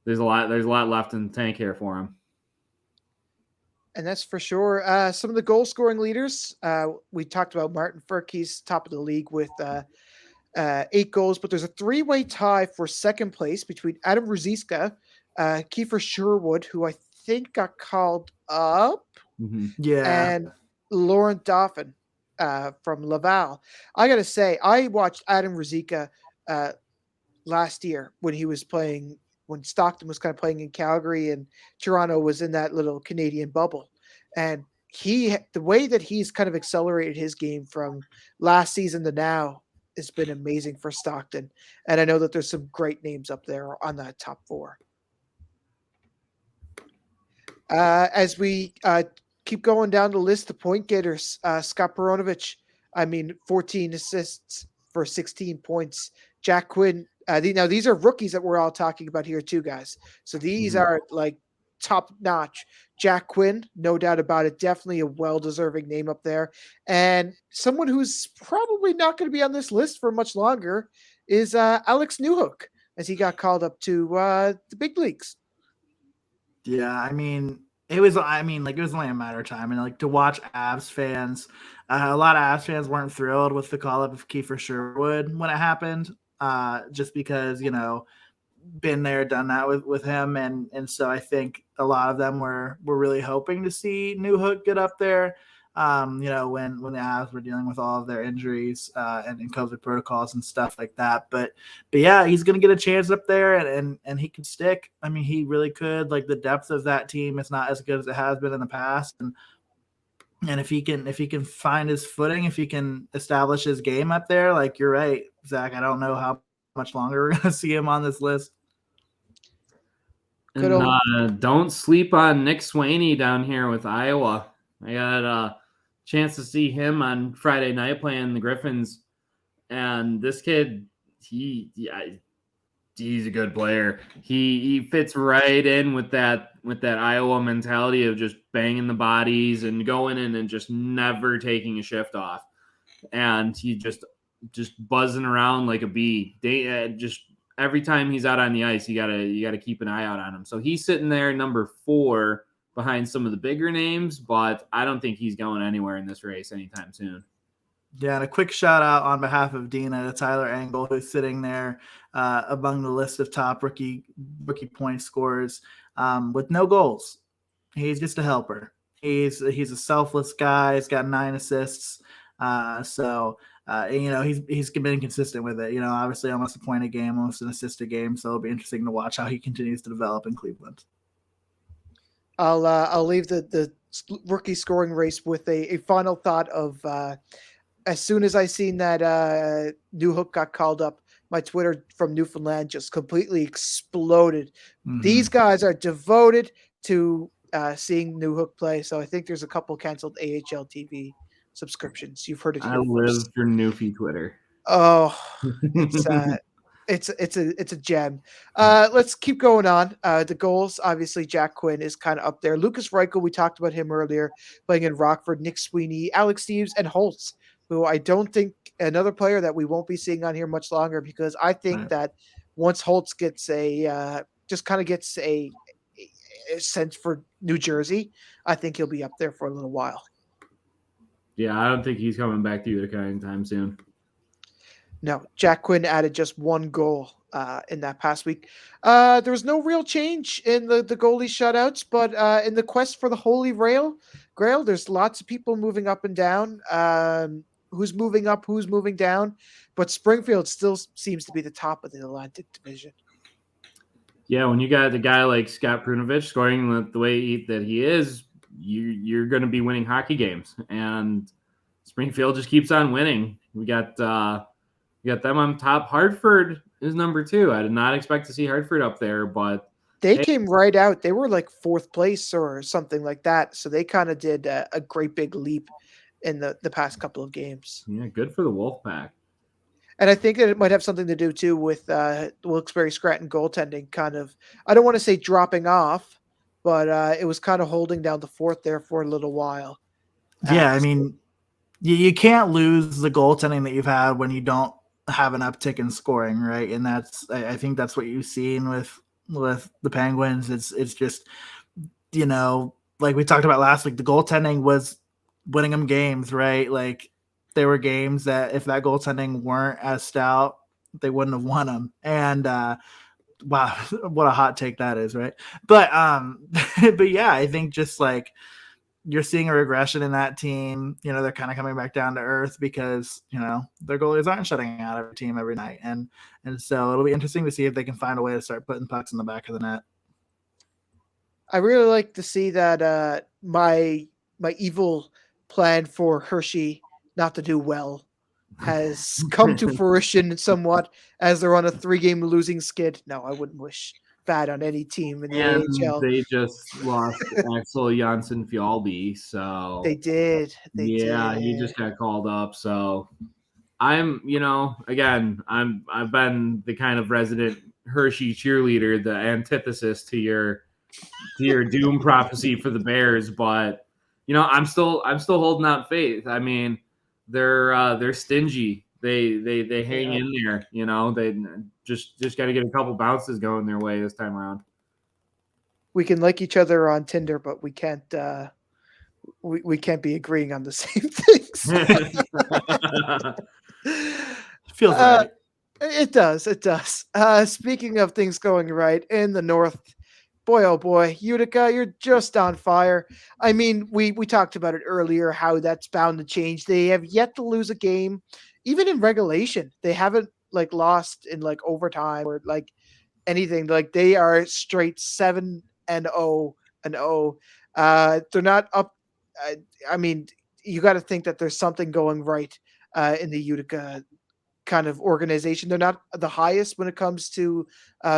left in the tank here for him. And that's for sure. Some of the goal scoring leaders, we talked about Martin Ferc. He's top of the league with 8 goals, but there's a 3-way tie for second place between Adam Ruzicka, Kiefer Sherwood, who I think got called up, and Laurent Dauphin from Laval. I got to say, I watched Adam Ruzicka last year when Stockton was kind of playing in Calgary and Toronto was in that little Canadian bubble. And the way that he's kind of accelerated his game from last season to now has been amazing for Stockton. And I know that there's some great names up there on that top 4. As we keep going down the list of point getters, Scott Peronovich, 14 assists for 16 points. Jack Quinn. Now, these are rookies that we're all talking about here too, guys. So these are like top notch. Jack Quinn, no doubt about it. Definitely a well-deserving name up there. And someone who's probably not going to be on this list for much longer is Alex Newhook, as he got called up to the big leagues. Yeah, it was only a matter of time. And to watch Avs fans, a lot of Avs fans weren't thrilled with the call up of Kiefer Sherwood when it happened. Just because, been there, done that with him. And so I think a lot of them were really hoping to see Newhook get up there. When the Avs were dealing with all of their injuries and COVID protocols and stuff like that. But yeah, he's going to get a chance up there and he can stick. He really could. The depth of that team is not as good as it has been in the past. And if he can find his footing, if he can establish his game up there, you're right, Zach, I don't know how much longer we're going to see him on this list. And, don't sleep on Nick Swaney down here with Iowa. I got a chance to see him on Friday night playing the Griffins, and this kid, he's a good player. He fits right in with that Iowa mentality of just banging the bodies and going in and just never taking a shift off, and he just buzzing around like a bee. Just every time he's out on the ice, you gotta keep an eye out on him. So he's sitting there number 4 behind some of the bigger names, but I don't think he's going anywhere in this race anytime soon. Yeah, and a quick shout out on behalf of Dina to Tyler Angle, who's sitting there among the list of top rookie point scorers with no goals. He's just a helper. He's a selfless guy. He's got 9 assists. He's been consistent with it. Obviously almost a point a game, almost an assist a game. So it'll be interesting to watch how he continues to develop in Cleveland. I'll leave the rookie scoring race with a final thought of as soon as I seen that Newhook got called up, my Twitter from Newfoundland just completely exploded. Mm-hmm. These guys are devoted to seeing Newhook play, so I think there's a couple canceled AHL TV subscriptions. You've heard it here I live for Newfie Twitter. Oh, it's a gem. Let's keep going on. The goals, obviously, Jack Quinn is kind of up there. Lucas Reichel, we talked about him earlier, playing in Rockford. Nick Sweeney, Alex Steves, and Holtz, who I don't think another player that we won't be seeing on here much longer, because I think that once Holtz gets a sense for New Jersey, I think he'll be up there for a little while. Yeah, I don't think he's coming back to Utica anytime soon. No, Jack Quinn added just 1 goal in that past week. There was no real change in the goalie shutouts, but in the quest for the Holy GrAHL, there's lots of people moving up and down. who's moving up, who's moving down, but Springfield still seems to be the top of the Atlantic Division. Yeah, when you got the guy like Scott Prunovich scoring the way that he is, you're going to be winning hockey games, and Springfield just keeps on winning. We got them on top. Hartford is number 2. I did not expect to see Hartford up there, but they came right out. They were like 4th place or something like that, so they kind of did a great big leap in the past couple of games. Yeah, good for the Wolfpack. And I think that it might have something to do, too, with Wilkes-Barre Scranton goaltending kind of, I don't want to say dropping off, but it was kind of holding down the fort there for a little while. Yeah, I mean, you can't lose the goaltending that you've had when you don't have an uptick in scoring, right? And I think that's what you've seen with the Penguins. It's just, like we talked about last week, the goaltending was winning them games, right? Like, there were games that if that goaltending weren't as stout, they wouldn't have won them. And wow, what a hot take that is, right? But but yeah, I think just like you're seeing a regression in that team. They're kind of coming back down to earth because their goalies aren't shutting out every team every night, and so it'll be interesting to see if they can find a way to start putting pucks in the back of the net. I really like to see that my evil plan for Hershey not to do well has come to fruition somewhat as they're on a 3-game losing skid. No, I wouldn't wish bad on any team in the AHL. They just lost Axel Fialbee, so they did. He just got called up. So I'm, again, I've been the kind of resident Hershey cheerleader, the antithesis to your doom prophecy for the Bears, but I'm still holding out faith. I mean, they're stingy. They hang in there. They just got to get a couple bounces going their way this time around. We can like each other on Tinder, but we can't. We can't be agreeing on the same things. Feels right. It does. It does. Speaking of things going right in the North. Boy, oh boy, Utica, you're just on fire. I mean, we talked about it earlier, how that's bound to change. They have yet to lose a game, even in regulation. They haven't lost in overtime or anything. They are straight 7-0. They're not up. I mean, you got to think that there's something going right in the Utica kind of organization. They're not the highest when it comes to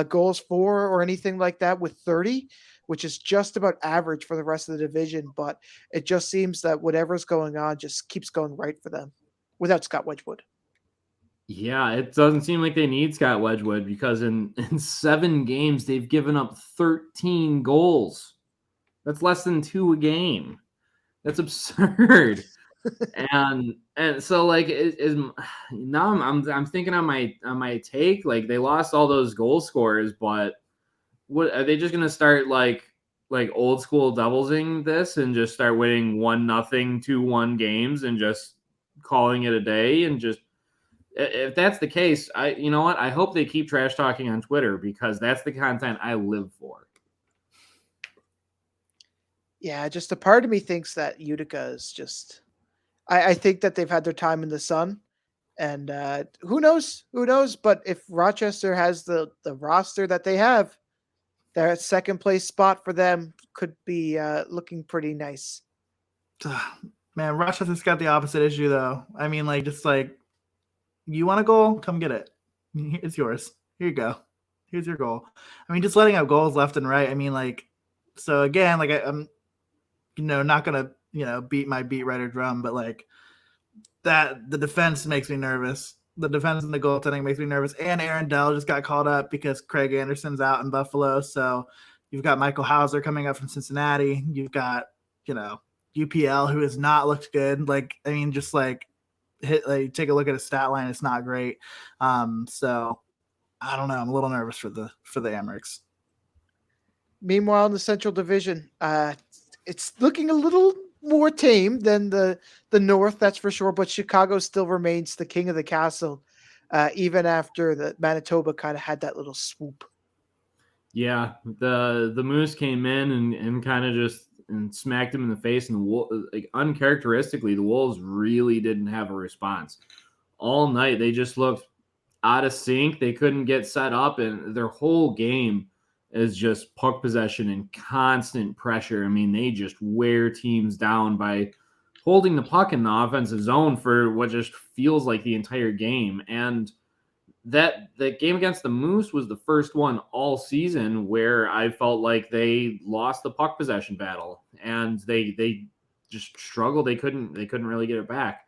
goals for or anything like that with 30, which is just about average for the rest of the division. But it just seems that whatever's going on just keeps going right for them without Scott Wedgwood. Yeah, it doesn't seem like they need Scott Wedgwood because in 7 games, they've given up 13 goals. That's less than 2 a game. That's absurd. and so now I'm thinking on my take, they lost all those goal scorers, but what are they just gonna start like old school doublesing this and just start winning 1-0, 2-1 games and just calling it a day? And just if that's the case, I hope they keep trash talking on Twitter because that's the content I live for. Yeah, just a part of me thinks that Utica is just. I think that they've had their time in the sun, and who knows? But if Rochester has the roster that they have, their second place spot for them could be looking pretty nice. Man, Rochester's got the opposite issue, though. I mean, you want a goal? Come get it. It's yours. Here you go. Here's your goal. I mean, just letting up goals left and right. I mean, so again, I'm, not gonna. Beat my beat writer drum, but that the defense makes me nervous. The defense and the goaltending makes me nervous. And Aaron Dell just got called up because Craig Anderson's out in Buffalo. So you've got Michael Hauser coming up from Cincinnati. You've got, UPL, who has not looked good. Take a look at his stat line. It's not great. So I don't know. I'm a little nervous for the Amerks. Meanwhile, in the Central Division, it's looking a little more tame than the North, that's for sure. But Chicago still remains the king of the castle, even after the Manitoba kind of had that little swoop. Yeah, the Moose came in and kind of just and smacked him in the face. And like uncharacteristically, the Wolves really didn't have a response all night. They just looked out of sync. They couldn't get set up, and their whole game is just puck possession and constant pressure. I mean, they just wear teams down by holding the puck in the offensive zone for what just feels like the entire game. And that game against the Moose was the first one all season where I felt like they lost the puck possession battle, and they just struggled. They couldn't really get it back.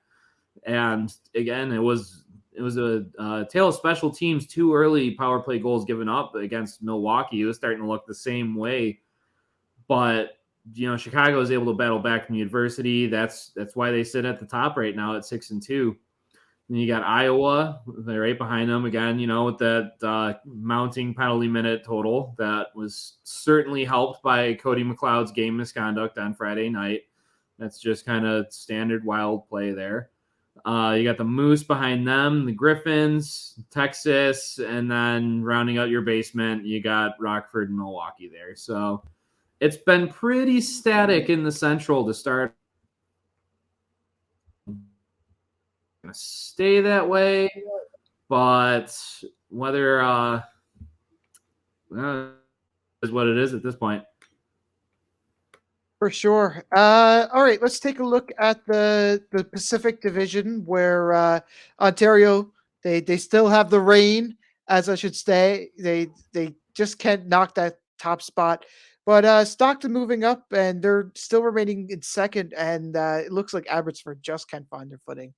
And again, it was a tale of special teams. 2 early power play goals given up against Milwaukee. It was starting to look the same way, but Chicago is able to battle back from the adversity. That's why they sit at the top right now at 6-2. And you got Iowa, they're right behind them again, with that mounting penalty minute total that was certainly helped by Cody McLeod's game misconduct on Friday night. That's just kind of standard wild play there. You got the Moose behind them, the Griffins, Texas, and then rounding out your basement, you got Rockford and Milwaukee there. So it's been pretty static in the Central to start. Gonna stay that way, but whether is what it is at this point. For sure. All right, let's take a look at the Pacific Division, where Ontario they still have the rain, as I should say. They just can't knock that top spot. But Stockton moving up, and they're still remaining in second, and it looks like Abbotsford just can't find their footing.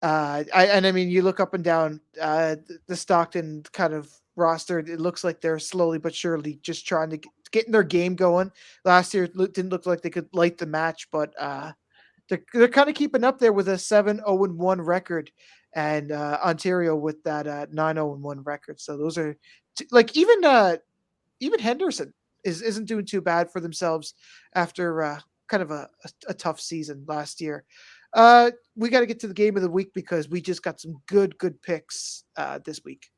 I mean, you look up and down the Stockton kind of roster. It looks like they're slowly but surely just trying to get in their game going. Last year, it didn't look like they could light the match, but they're kind of keeping up there with a 7-0-1 record, and Ontario with that 9-0-1 record. So those are like even Henderson isn't doing too bad for themselves after kind of a tough season last year. We got to get to the game of the week because we just got some good picks this week.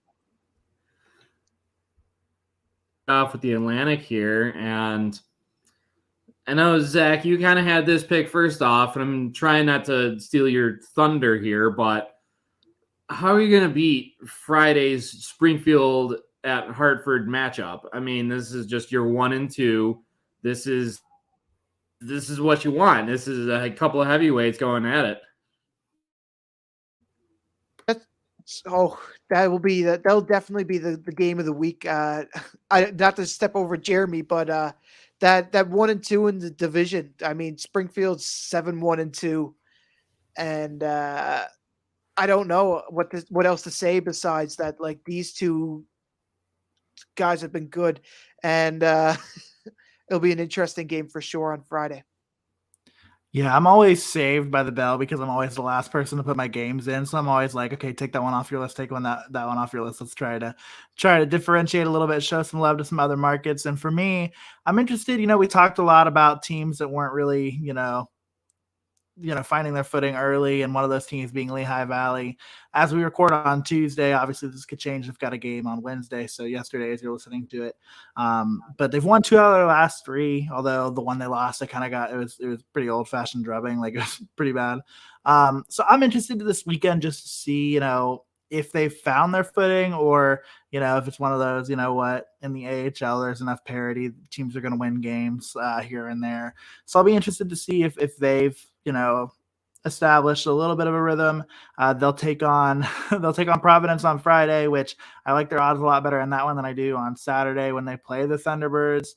Off with the Atlantic here, and I know, Zach, you kind of had this pick first off, and I'm trying not to steal your thunder here, but how are you going to beat Friday's Springfield at Hartford matchup? I mean, this is just your 1 and 2. This is what you want. This is a couple of heavyweights going at it. That'll definitely be the game of the week. Not to step over Jeremy, but that 1 and 2 in the division. I mean, Springfield's 7-1-2, and I don't know what else to say besides that. Like, these two guys have been good, and it'll be an interesting game for sure on Friday. Yeah, I'm always saved by the bell because I'm always the last person to put my games in. So I'm always like, okay, take that one off your list, take that one off your list. Let's try to differentiate a little bit, show some love to some other markets. And for me, I'm interested. We talked a lot about teams that weren't really, finding their footing early, and one of those teams being Lehigh Valley. As we record on Tuesday, obviously this could change. They've got a game on Wednesday, so yesterday as you're listening to it. But they've won 2 out of their last 3, although the one they lost, it was pretty old-fashioned drubbing. Like, it was pretty bad. So I'm interested this weekend just to see, if they've found their footing, or, if it's one of those, in the AHL, there's enough parity. Teams are going to win games here and there. So I'll be interested to see if they've, established a little bit of a rhythm. They'll take on Providence on Friday, which I like their odds a lot better in that one than I do on Saturday when they play the Thunderbirds.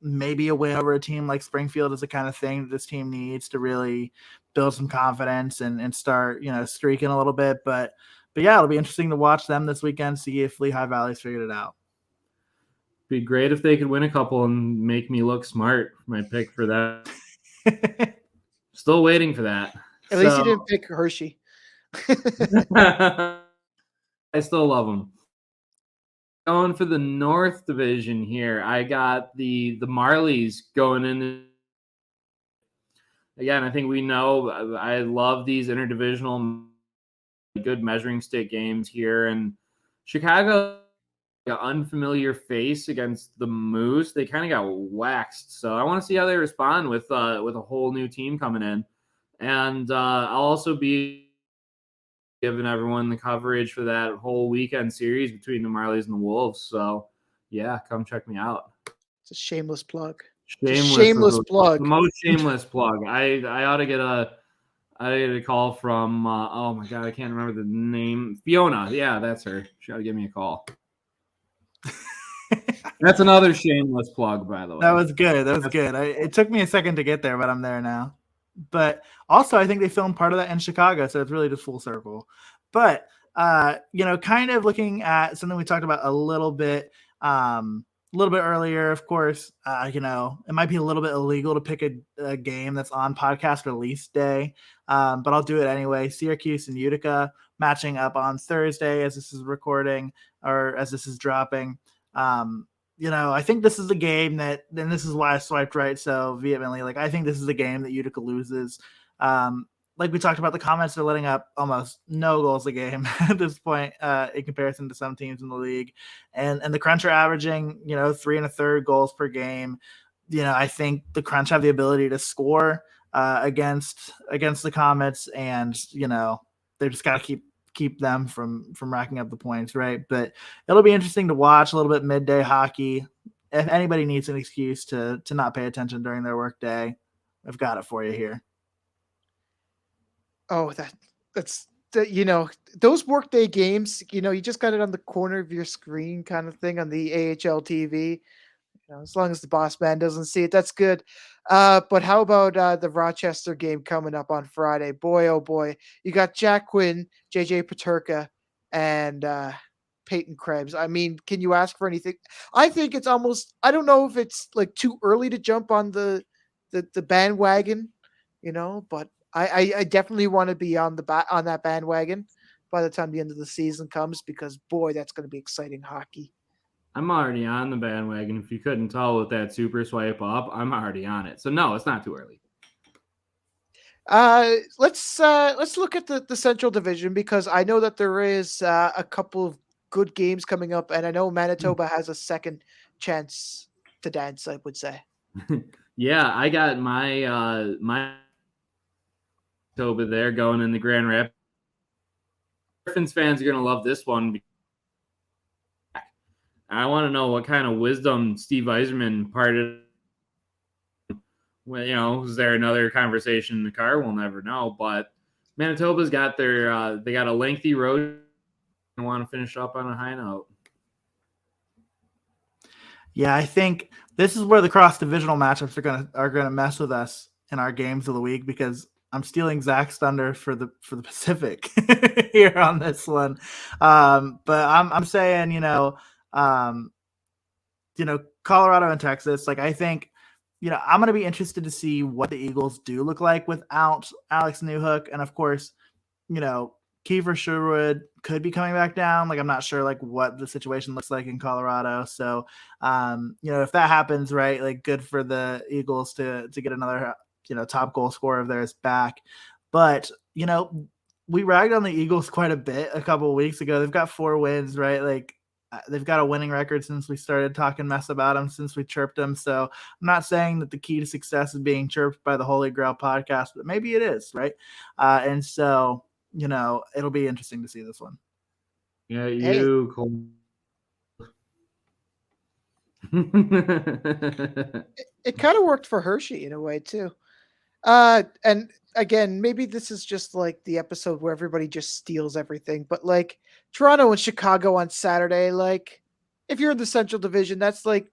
Maybe a win over a team like Springfield is the kind of thing that this team needs to really build some confidence and start, streaking a little bit. But yeah, it'll be interesting to watch them this weekend, see if Lehigh Valley's figured it out. Be great if they could win a couple and make me look smart. My pick for that. Still waiting for that. At least you didn't pick Hershey. I still love them. Going for the North Division here, I got the Marlies going in. Again, I think we know I love these interdivisional good measuring stick games here, and Chicago an unfamiliar face against the Moose. They kind of got waxed. So I want to see how they respond with a whole new team coming in. And I'll also be giving everyone the coverage for that whole weekend series between the Marlies and the Wolves. So, yeah, come check me out. It's a shameless plug. Shameless plug. The most shameless plug. I ought to get a call from, oh my God, I can't remember the name. Fiona. Yeah, that's her. She ought to give me a call. That's another shameless plug, by the way. That was good. It took me a second to get there, but I'm there now. But also, I think they filmed part of that in Chicago, so it's really just full circle. But, kind of looking at something we talked about a little bit earlier, of course, it might be a little bit illegal to pick a game that's on podcast release day, but I'll do it anyway. Syracuse and Utica matching up on Thursday as this is recording or as this is dropping. I think this is the game and this is why I swiped right so vehemently. Like, I think this is the game that Utica loses. Like we talked about, the comments are letting up almost no goals a game at this point in comparison to some teams in the league. And the Crunch are averaging, 3 1/3 goals per game. I think the Crunch have the ability to score against the Comets, and, they just got to keep them from racking up the points, right? But it'll be interesting to watch a little bit midday hockey. If anybody needs an excuse to not pay attention during their work day, I've got it for you here. Oh, that's those workday games, you just got it on the corner of your screen kind of thing on the AHL TV. As long as the boss man doesn't see it, that's good. But how about the Rochester game coming up on Friday? Boy, oh boy. You got Jack Quinn, JJ Peterka, and Peyton Krebs. I mean, can you ask for anything? I think it's almost, I don't know if it's like too early to jump on the bandwagon, but I definitely want to be on that bandwagon by the time the end of the season comes, because boy, that's going to be exciting hockey. I'm already on the bandwagon. If you couldn't tell with that super swipe up, I'm already on it. So no, it's not too early. Let's look at the Central Division, because I know that there is a couple of good games coming up, and I know Manitoba has a second chance to dance, I would say. Yeah, I got my Manitoba there going in the Grand Rapids. Griffins fans are going to love this one. I want to know what kind of wisdom Steve Yzerman imparted. Well, is there another conversation in the car? We'll never know. But Manitoba's got they got a lengthy road and want to finish up on a high note. Yeah, I think this is where the cross-divisional matchups are gonna mess with us in our games of the week, because I'm stealing Zach's thunder for the Pacific here on this one. But I'm saying, Colorado and Texas. Like, I think, I'm going to be interested to see what the Eagles do look like without Alex Newhook. And of course, Kiefer Sherwood could be coming back down. Like, I'm not sure what the situation looks like in Colorado. So, if that happens, right, like, good for the Eagles to get another, top goal scorer of theirs back. But, we ragged on the Eagles quite a bit a couple of weeks ago. They've got 4 wins, right? Like, they've got a winning record since we started talking mess about them, since we chirped them. So I'm not saying that the key to success is being chirped by the Holy GrAHL podcast, but maybe it is, right? And so, it'll be interesting to see this one. Yeah, It kind of worked for Hershey in a way too. And again, maybe this is just like the episode where everybody just steals everything, but like Toronto and Chicago on Saturday, like if you're in the Central Division, that's like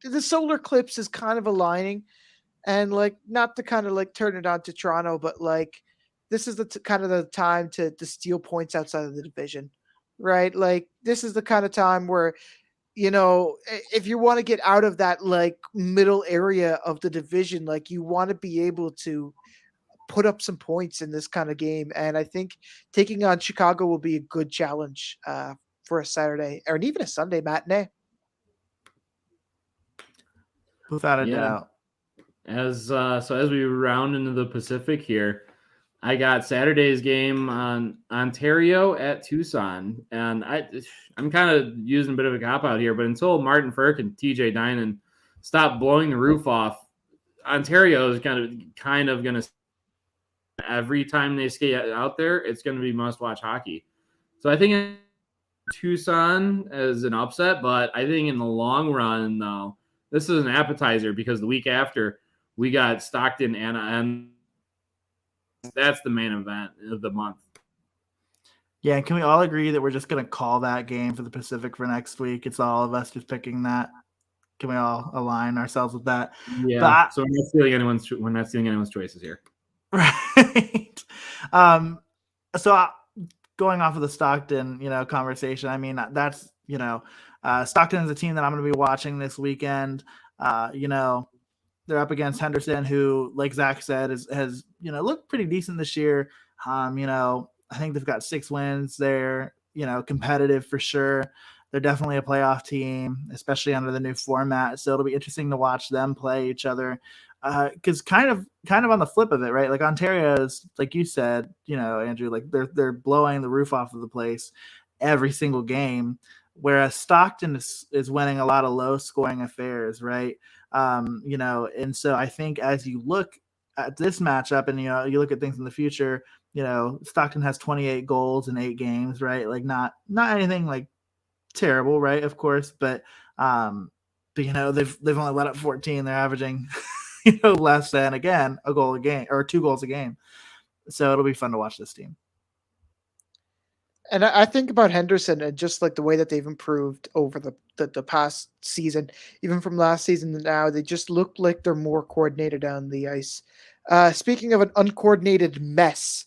the solar eclipse is kind of aligning, and like not to kind of like turn it on to Toronto, but like this is the kind of the time to steal points outside of the division, right? Like this is the kind of time where, if you want to get out of that like middle area of the division, like you want to be able to put up some points in this kind of game. And I think taking on Chicago will be a good challenge for a Saturday or even a Sunday matinee. Without a doubt. As we round into the Pacific here, I got Saturday's game on Ontario at Tucson, and I'm kind of using a bit of a cop out here, but until Martin Ferc and TJ Dynan stop blowing the roof off, Ontario is kind of going to, every time they skate out there, it's going to be must-watch hockey. So I think Tucson as an upset, but I think in the long run, though, this is an appetizer because the week after we got Stockton and that's the main event of the month. Yeah, can we all agree that we're just going to call that game for the Pacific for next week? It's all of us just picking that. Can we all align ourselves with that? Yeah. So we're not stealing anyone's choices here. Right. So going off of the Stockton, conversation, I mean, that's, Stockton is a team that I'm going to be watching this weekend. They're up against Henderson, who, like Zach said, has looked pretty decent this year. I think they've got 6 wins. They're, competitive for sure. They're definitely a playoff team, especially under the new format. So it'll be interesting to watch them play each other. Because kind of on the flip of it, right? Like Ontario's, like you said, Andrew, like they're blowing the roof off of the place every single game, whereas Stockton is winning a lot of low scoring affairs, right? And so I think as you look at this matchup and you look at things in the future, Stockton has 28 goals in 8 games, right? Like not anything like terrible, right? Of course, but they've only let up 14. They're averaging less than, again, a goal a game or 2 goals a game. So it'll be fun to watch this team. And I think about Henderson and just like the way that they've improved over the past season, even from last season to now, they just look like they're more coordinated on the ice. Speaking of an uncoordinated mess,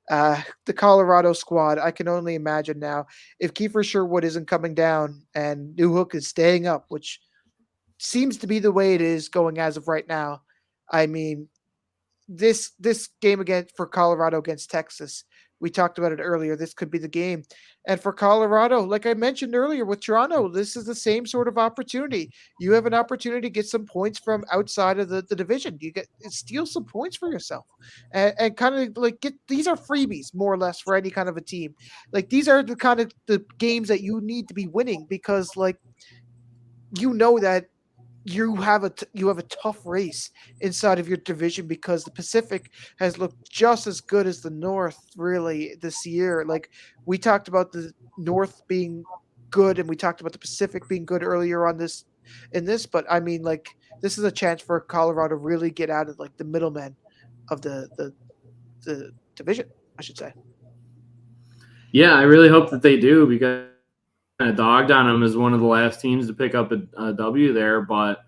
the Colorado squad, I can only imagine now if Kiefer Sherwood isn't coming down and Newhook is staying up, which seems to be the way it is going as of right now. I mean, this game again for Colorado against Texas, we talked about it earlier. This could be the game. And for Colorado, like I mentioned earlier with Toronto, this is the same sort of opportunity. You have an opportunity to get some points from outside of the division. You steal some points for yourself and kind of like these are freebies more or less for any kind of a team. Like these are the kind of the games that you need to be winning because like, that you have a tough race inside of your division because the Pacific has looked just as good as the North really this year. Like we talked about the North being good and we talked about the Pacific being good earlier on this, but I mean like this is a chance for Colorado to really get out of like the middlemen of the division, I should say. Yeah, I really hope that they do because kind of dogged on them as one of the last teams to pick up a W there, but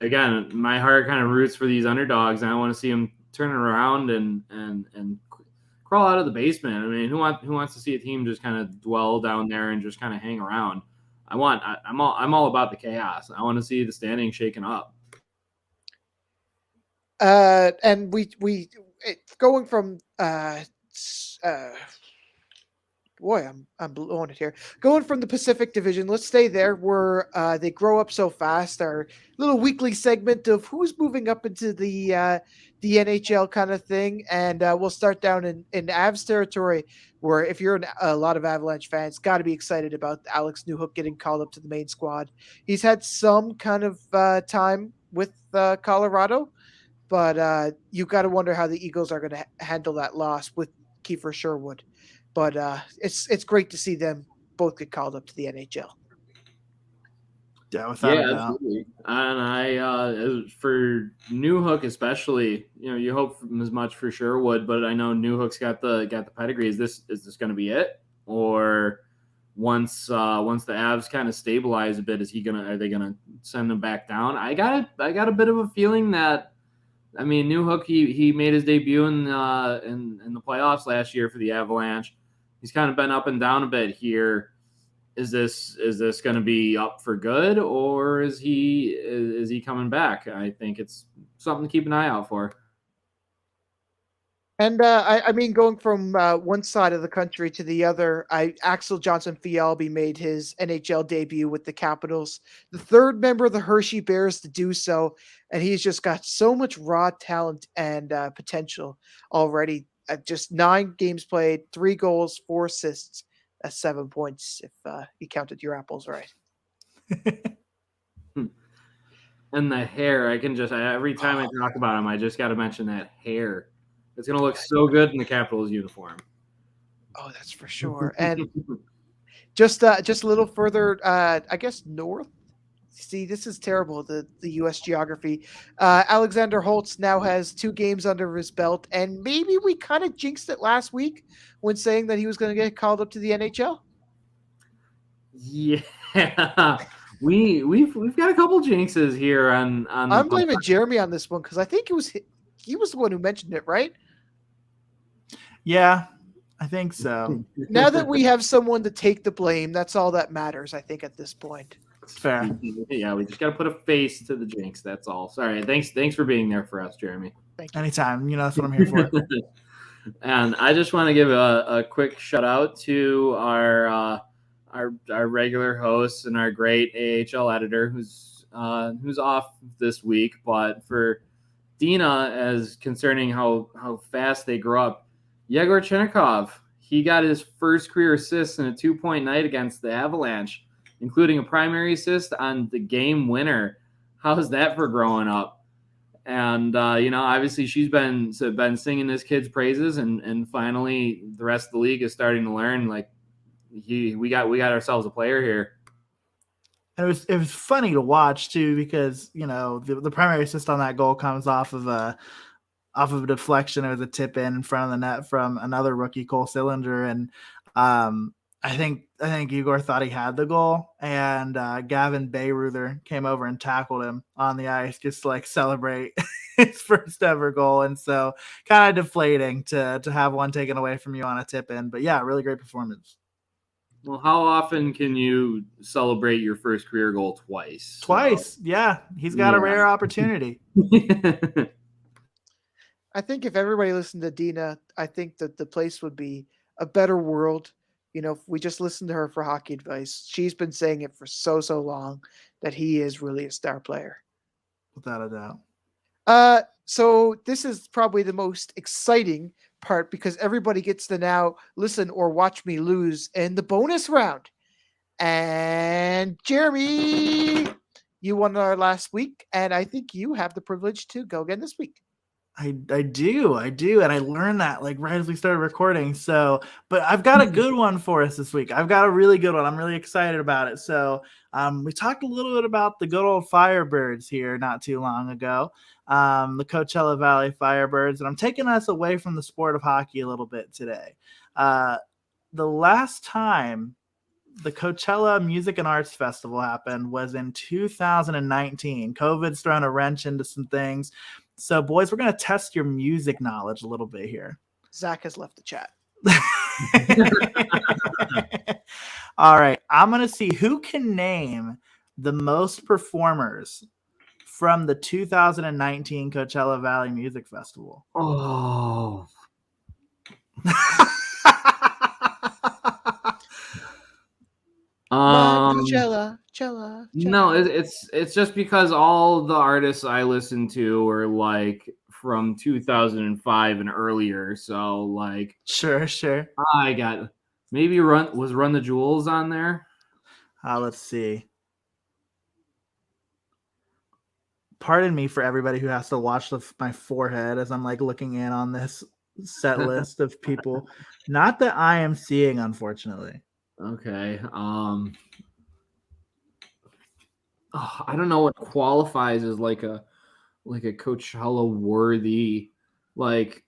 again, my heart kind of roots for these underdogs, and I want to see them turn around and crawl out of the basement. I mean, who wants to see a team just kind of dwell down there and just kind of hang around? I'm all about the chaos. I want to see the standing shaken up. And we going from boy, I'm blowing it here. Going from the Pacific Division, let's stay there where they grow up so fast. Our little weekly segment of who's moving up into the NHL kind of thing, and we'll start down in Avs territory, where if you're a lot of Avalanche fans, got to be excited about Alex Newhook getting called up to the main squad. He's had some kind of time with Colorado, but you got to wonder how the Eagles are going to handle that loss with Kiefer Sherwood. But it's great to see them both get called up to the NHL. Yeah, without a doubt. Absolutely. And I, for Newhook especially, you hope as much for Sherwood, but I know Newhook's got the pedigree. Is this going to be it, or once the Avs kind of stabilize a bit, are they gonna send him back down? I got a bit of a feeling that. I mean, Newhook, he made his debut in the playoffs last year for the Avalanche. He's kind of been up and down a bit here. Is this going to be up for good, or is he coming back? I think it's something to keep an eye out for. And I mean, going from one side of the country to the other, Axel Johnson Fialbee made his NHL debut with the Capitals, the third member of the Hershey Bears to do so, and he's just got so much raw talent and potential already. Just 9 games played, 3 goals, 4 assists, 7 points if you counted your apples right. And the hair, every time I talk about him, I just got to mention that hair. It's going to look so good in the Capitals uniform. Oh, that's for sure. And just a little further, I guess north. See, this is terrible. The U.S. geography. Alexander Holtz now has 2 games under his belt, and maybe we kind of jinxed it last week when saying that he was going to get called up to the NHL. Yeah, we've got a couple jinxes here on. I'm blaming Jeremy on this one because I think he was the one who mentioned it, right? Yeah, I think so. Now that we have someone to take the blame, that's all that matters, I think, at this point. Fair. Yeah, we just got to put a face to the jinx. That's all. Sorry. Thanks for being there for us, Jeremy. Thank you. Anytime. That's what I'm here for. And I just want to give a quick shout out to our regular host and our great AHL editor who's off this week. But for Dina, as concerning how fast they grow up, Yegor Chenikov, he got his first career assist in a 2-point night against the Avalanche, including a primary assist on the game winner. How's that for growing up? And obviously she's been singing this kid's praises, and finally the rest of the league is starting to learn. Like we got ourselves a player here. And it was funny to watch too, because the primary assist on that goal comes off of a deflection. It was a tip in front of the net from another rookie, Cole Sillinger, and I think Igor thought he had the goal, and Gavin Bayreuther came over and tackled him on the ice just to celebrate his first ever goal. And so kind of deflating to have one taken away from you on a tip in. But yeah, really great performance. Well, how often can you celebrate your first career goal twice? Twice, yeah. He's got a rare opportunity. I think if everybody listened to Dina, I think that the place would be a better world. If we just listen to her for hockey advice. She's been saying it for so long that he is really a star player. Without a doubt. So this is probably the most exciting part because everybody gets to now listen or watch me lose in the bonus round. And Jeremy, you won our last week, and I think you have the privilege to go again this week. I do. And I learned that right as we started recording. So, but I've got a good one for us this week. I've got a really good one. I'm really excited about it. So we talked a little bit about the good old Firebirds here not too long ago, the Coachella Valley Firebirds. And I'm taking us away from the sport of hockey a little bit today. The last time the Coachella Music and Arts Festival happened was in 2019. COVID's thrown a wrench into some things. So, boys, we're going to test your music knowledge a little bit here. Zach has left the chat. All right. I'm going to see who can name the most performers from the 2019 Coachella Valley Music Festival. Oh. Coachella. No, it's just because all the artists I listen to are from 2005 and earlier. So sure. I got maybe Run the Jewels on there. Let's see. Pardon me for everybody who has to watch my forehead as I'm looking in on this set list of people. Not that I am seeing, unfortunately. Okay. I don't know what qualifies as a Coachella worthy. If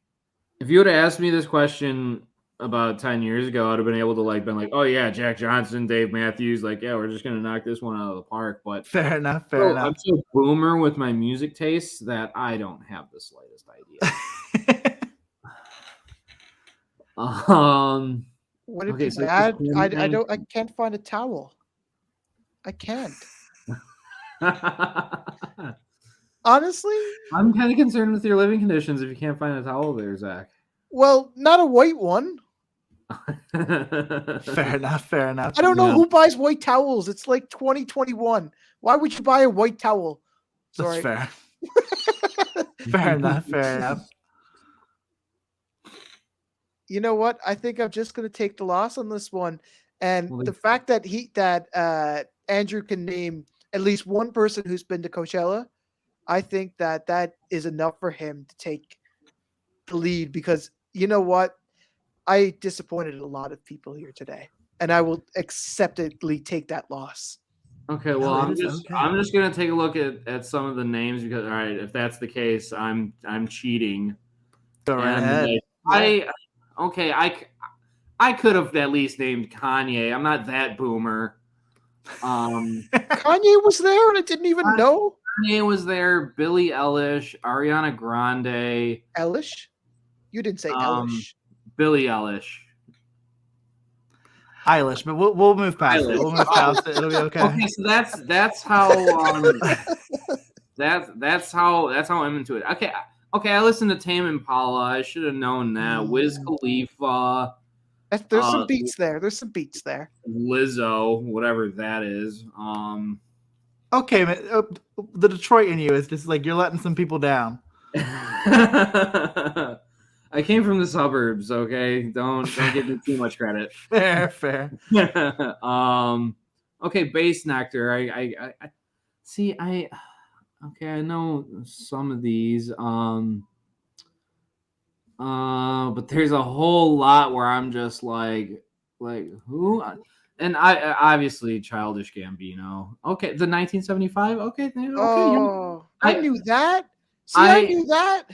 you would have asked me this question about 10 years ago, I'd have been able to been oh yeah, Jack Johnson, Dave Matthews, yeah, we're just gonna knock this one out of the park. But fair enough. I'm so boomer with my music tastes that I don't have the slightest idea. What did okay, you add? I can't find a towel. I can't. Honestly, I'm kind of concerned with your living conditions if you can't find a towel there, Zach. Well, not a white one. Fair enough. I don't know who buys white towels. It's like 2021. Why would you buy a white towel? Sorry. That's fair. Fair enough. You know what? I think I'm just going to take the loss on this one. And the fact that Andrew can name at least one person who's been to Coachella, I think that is enough for him to take the lead, because you know what? I disappointed a lot of people here today, and I will acceptably take that loss. Okay, well, I'm just gonna take a look at some of the names, because all right, if that's the case, I'm cheating. Go right ahead. I could have at least named Kanye. I'm not that boomer. Kanye was there, and I didn't even know. Kanye was there. Billie Eilish, Ariana Grande. Eilish? You didn't say Eilish. Billie Eilish. Eilish, but we'll move past it. We'll move past it. It'll be okay. Okay, so that's how that's how I'm into it. Okay. I listened to Tame Impala. I should have known that. Wiz Khalifa. There's some beats there. Lizzo, whatever that is. Okay, man. The Detroit in you is just like you're letting some people down. I came from the suburbs, okay? Don't give me too much credit. Fair. Okay, Bass Nectar. I see. I know some of these. But there's a whole lot where I'm just like who? And I obviously Childish Gambino. Okay, the 1975. Okay. Oh, I knew that. See, I knew that.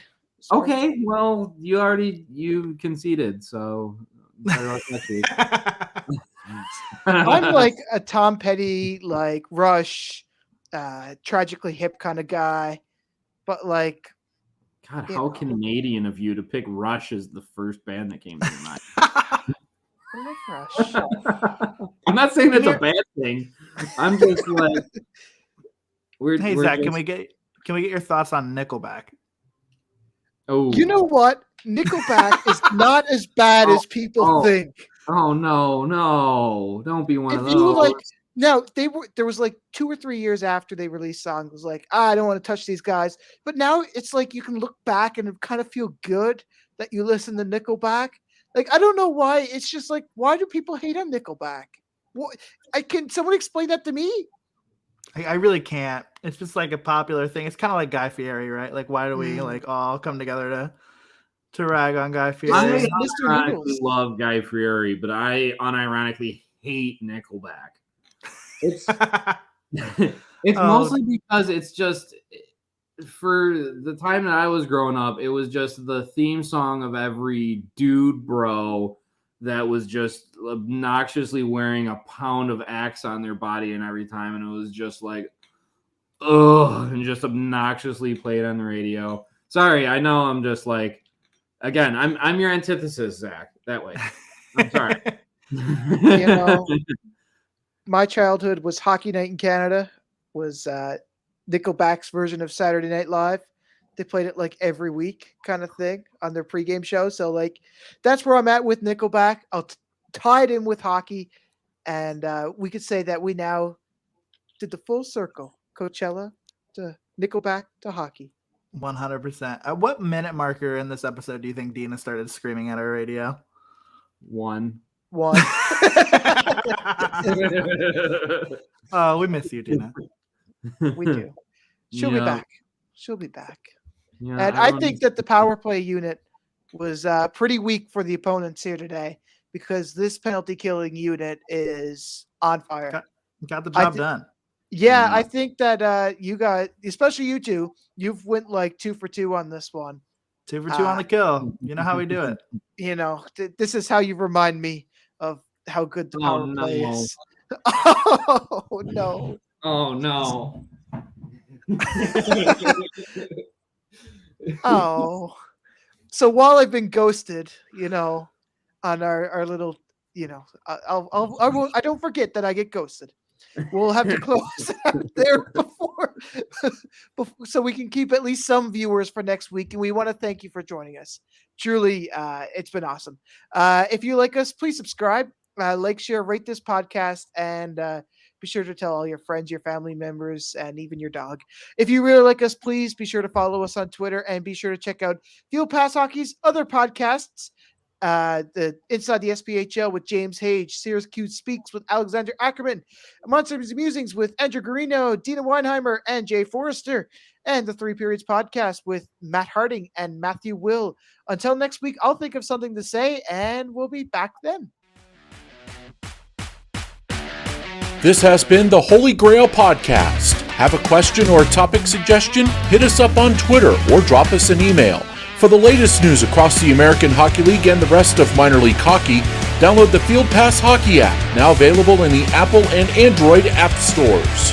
Sorry. Okay, well, you conceded, so I'm like a Tom Petty, like Rush, Tragically Hip kind of guy, but like, God, how Canadian of you to pick Rush as the first band that came to your mind. I love Rush. I'm not saying that's a bad thing. I'm just like, hey Zach, can we get your thoughts on Nickelback? Oh, you know what? Nickelback is not as bad as people think. Oh no! Don't be one of those. There was like 2 or 3 years after they released songs. It was like, I don't want to touch these guys. But now it's like you can look back and kind of feel good that you listen to Nickelback. Like, I don't know why. It's just like, why do people hate on Nickelback? What? Can someone explain that to me? I really can't. It's just like a popular thing. It's kind of like Guy Fieri, right? Like, why do we like all come together to rag on Guy Fieri? I love Guy Fieri, but I unironically hate Nickelback. It's mostly because it's just, for the time that I was growing up, it was just the theme song of every dude bro that was just obnoxiously wearing a pound of Axe on their body and every time, and it was just like, ugh, and just obnoxiously played on the radio. Sorry, I know I'm just like, again, I'm your antithesis, Zach, that way. I'm sorry. You know, my childhood was Hockey Night in Canada, was Nickelback's version of Saturday Night Live. They played it like every week kind of thing on their pregame show. So like, that's where I'm at with Nickelback. I'll tie it in with hockey. And we could say that we now did the full circle. Coachella to Nickelback to hockey. 100%. At what minute marker in this episode do you think Dina started screaming at her radio? 1. Oh, we miss you, Dina. We do. She'll be back. Yeah, and I think that the power play unit was pretty weak for the opponents here today, because this penalty killing unit is on fire. Got the job done. Yeah, I think that you guys, especially you two, you've went like 2 for 2 on this one. 2 for 2 on the kill. You know how we do it. You know, this is how you remind me of how good the power play is. Oh no! Oh no! Oh, so while I've been ghosted, you know, on our little, you know, I don't forget that I get ghosted. we'll have to close out there before so we can keep at least some viewers for next week. And we want to thank you for joining us. Truly, it's been awesome. If you like us, please subscribe, like, share, rate this podcast, and be sure to tell all your friends, your family members, and even your dog. If you really like us, please be sure to follow us on Twitter, and be sure to check out Field Pass Hockey's other podcasts. The Inside the SPHL with James Hage, Syracuse Speaks with Alexander Ackerman, Monsters Musings with Andrew Garino, Dina Weinheimer, and Jay Forrester, and the 3 Periods podcast with Matt Harding and Matthew Will. Until next week, I'll think of something to say, and we'll be back then. This has been the Holy GrAHL podcast. Have a question or a topic suggestion? Hit us up on Twitter or drop us an email. For the latest news across the American Hockey League and the rest of minor league hockey, download the Field Pass Hockey app, now available in the Apple and Android app stores.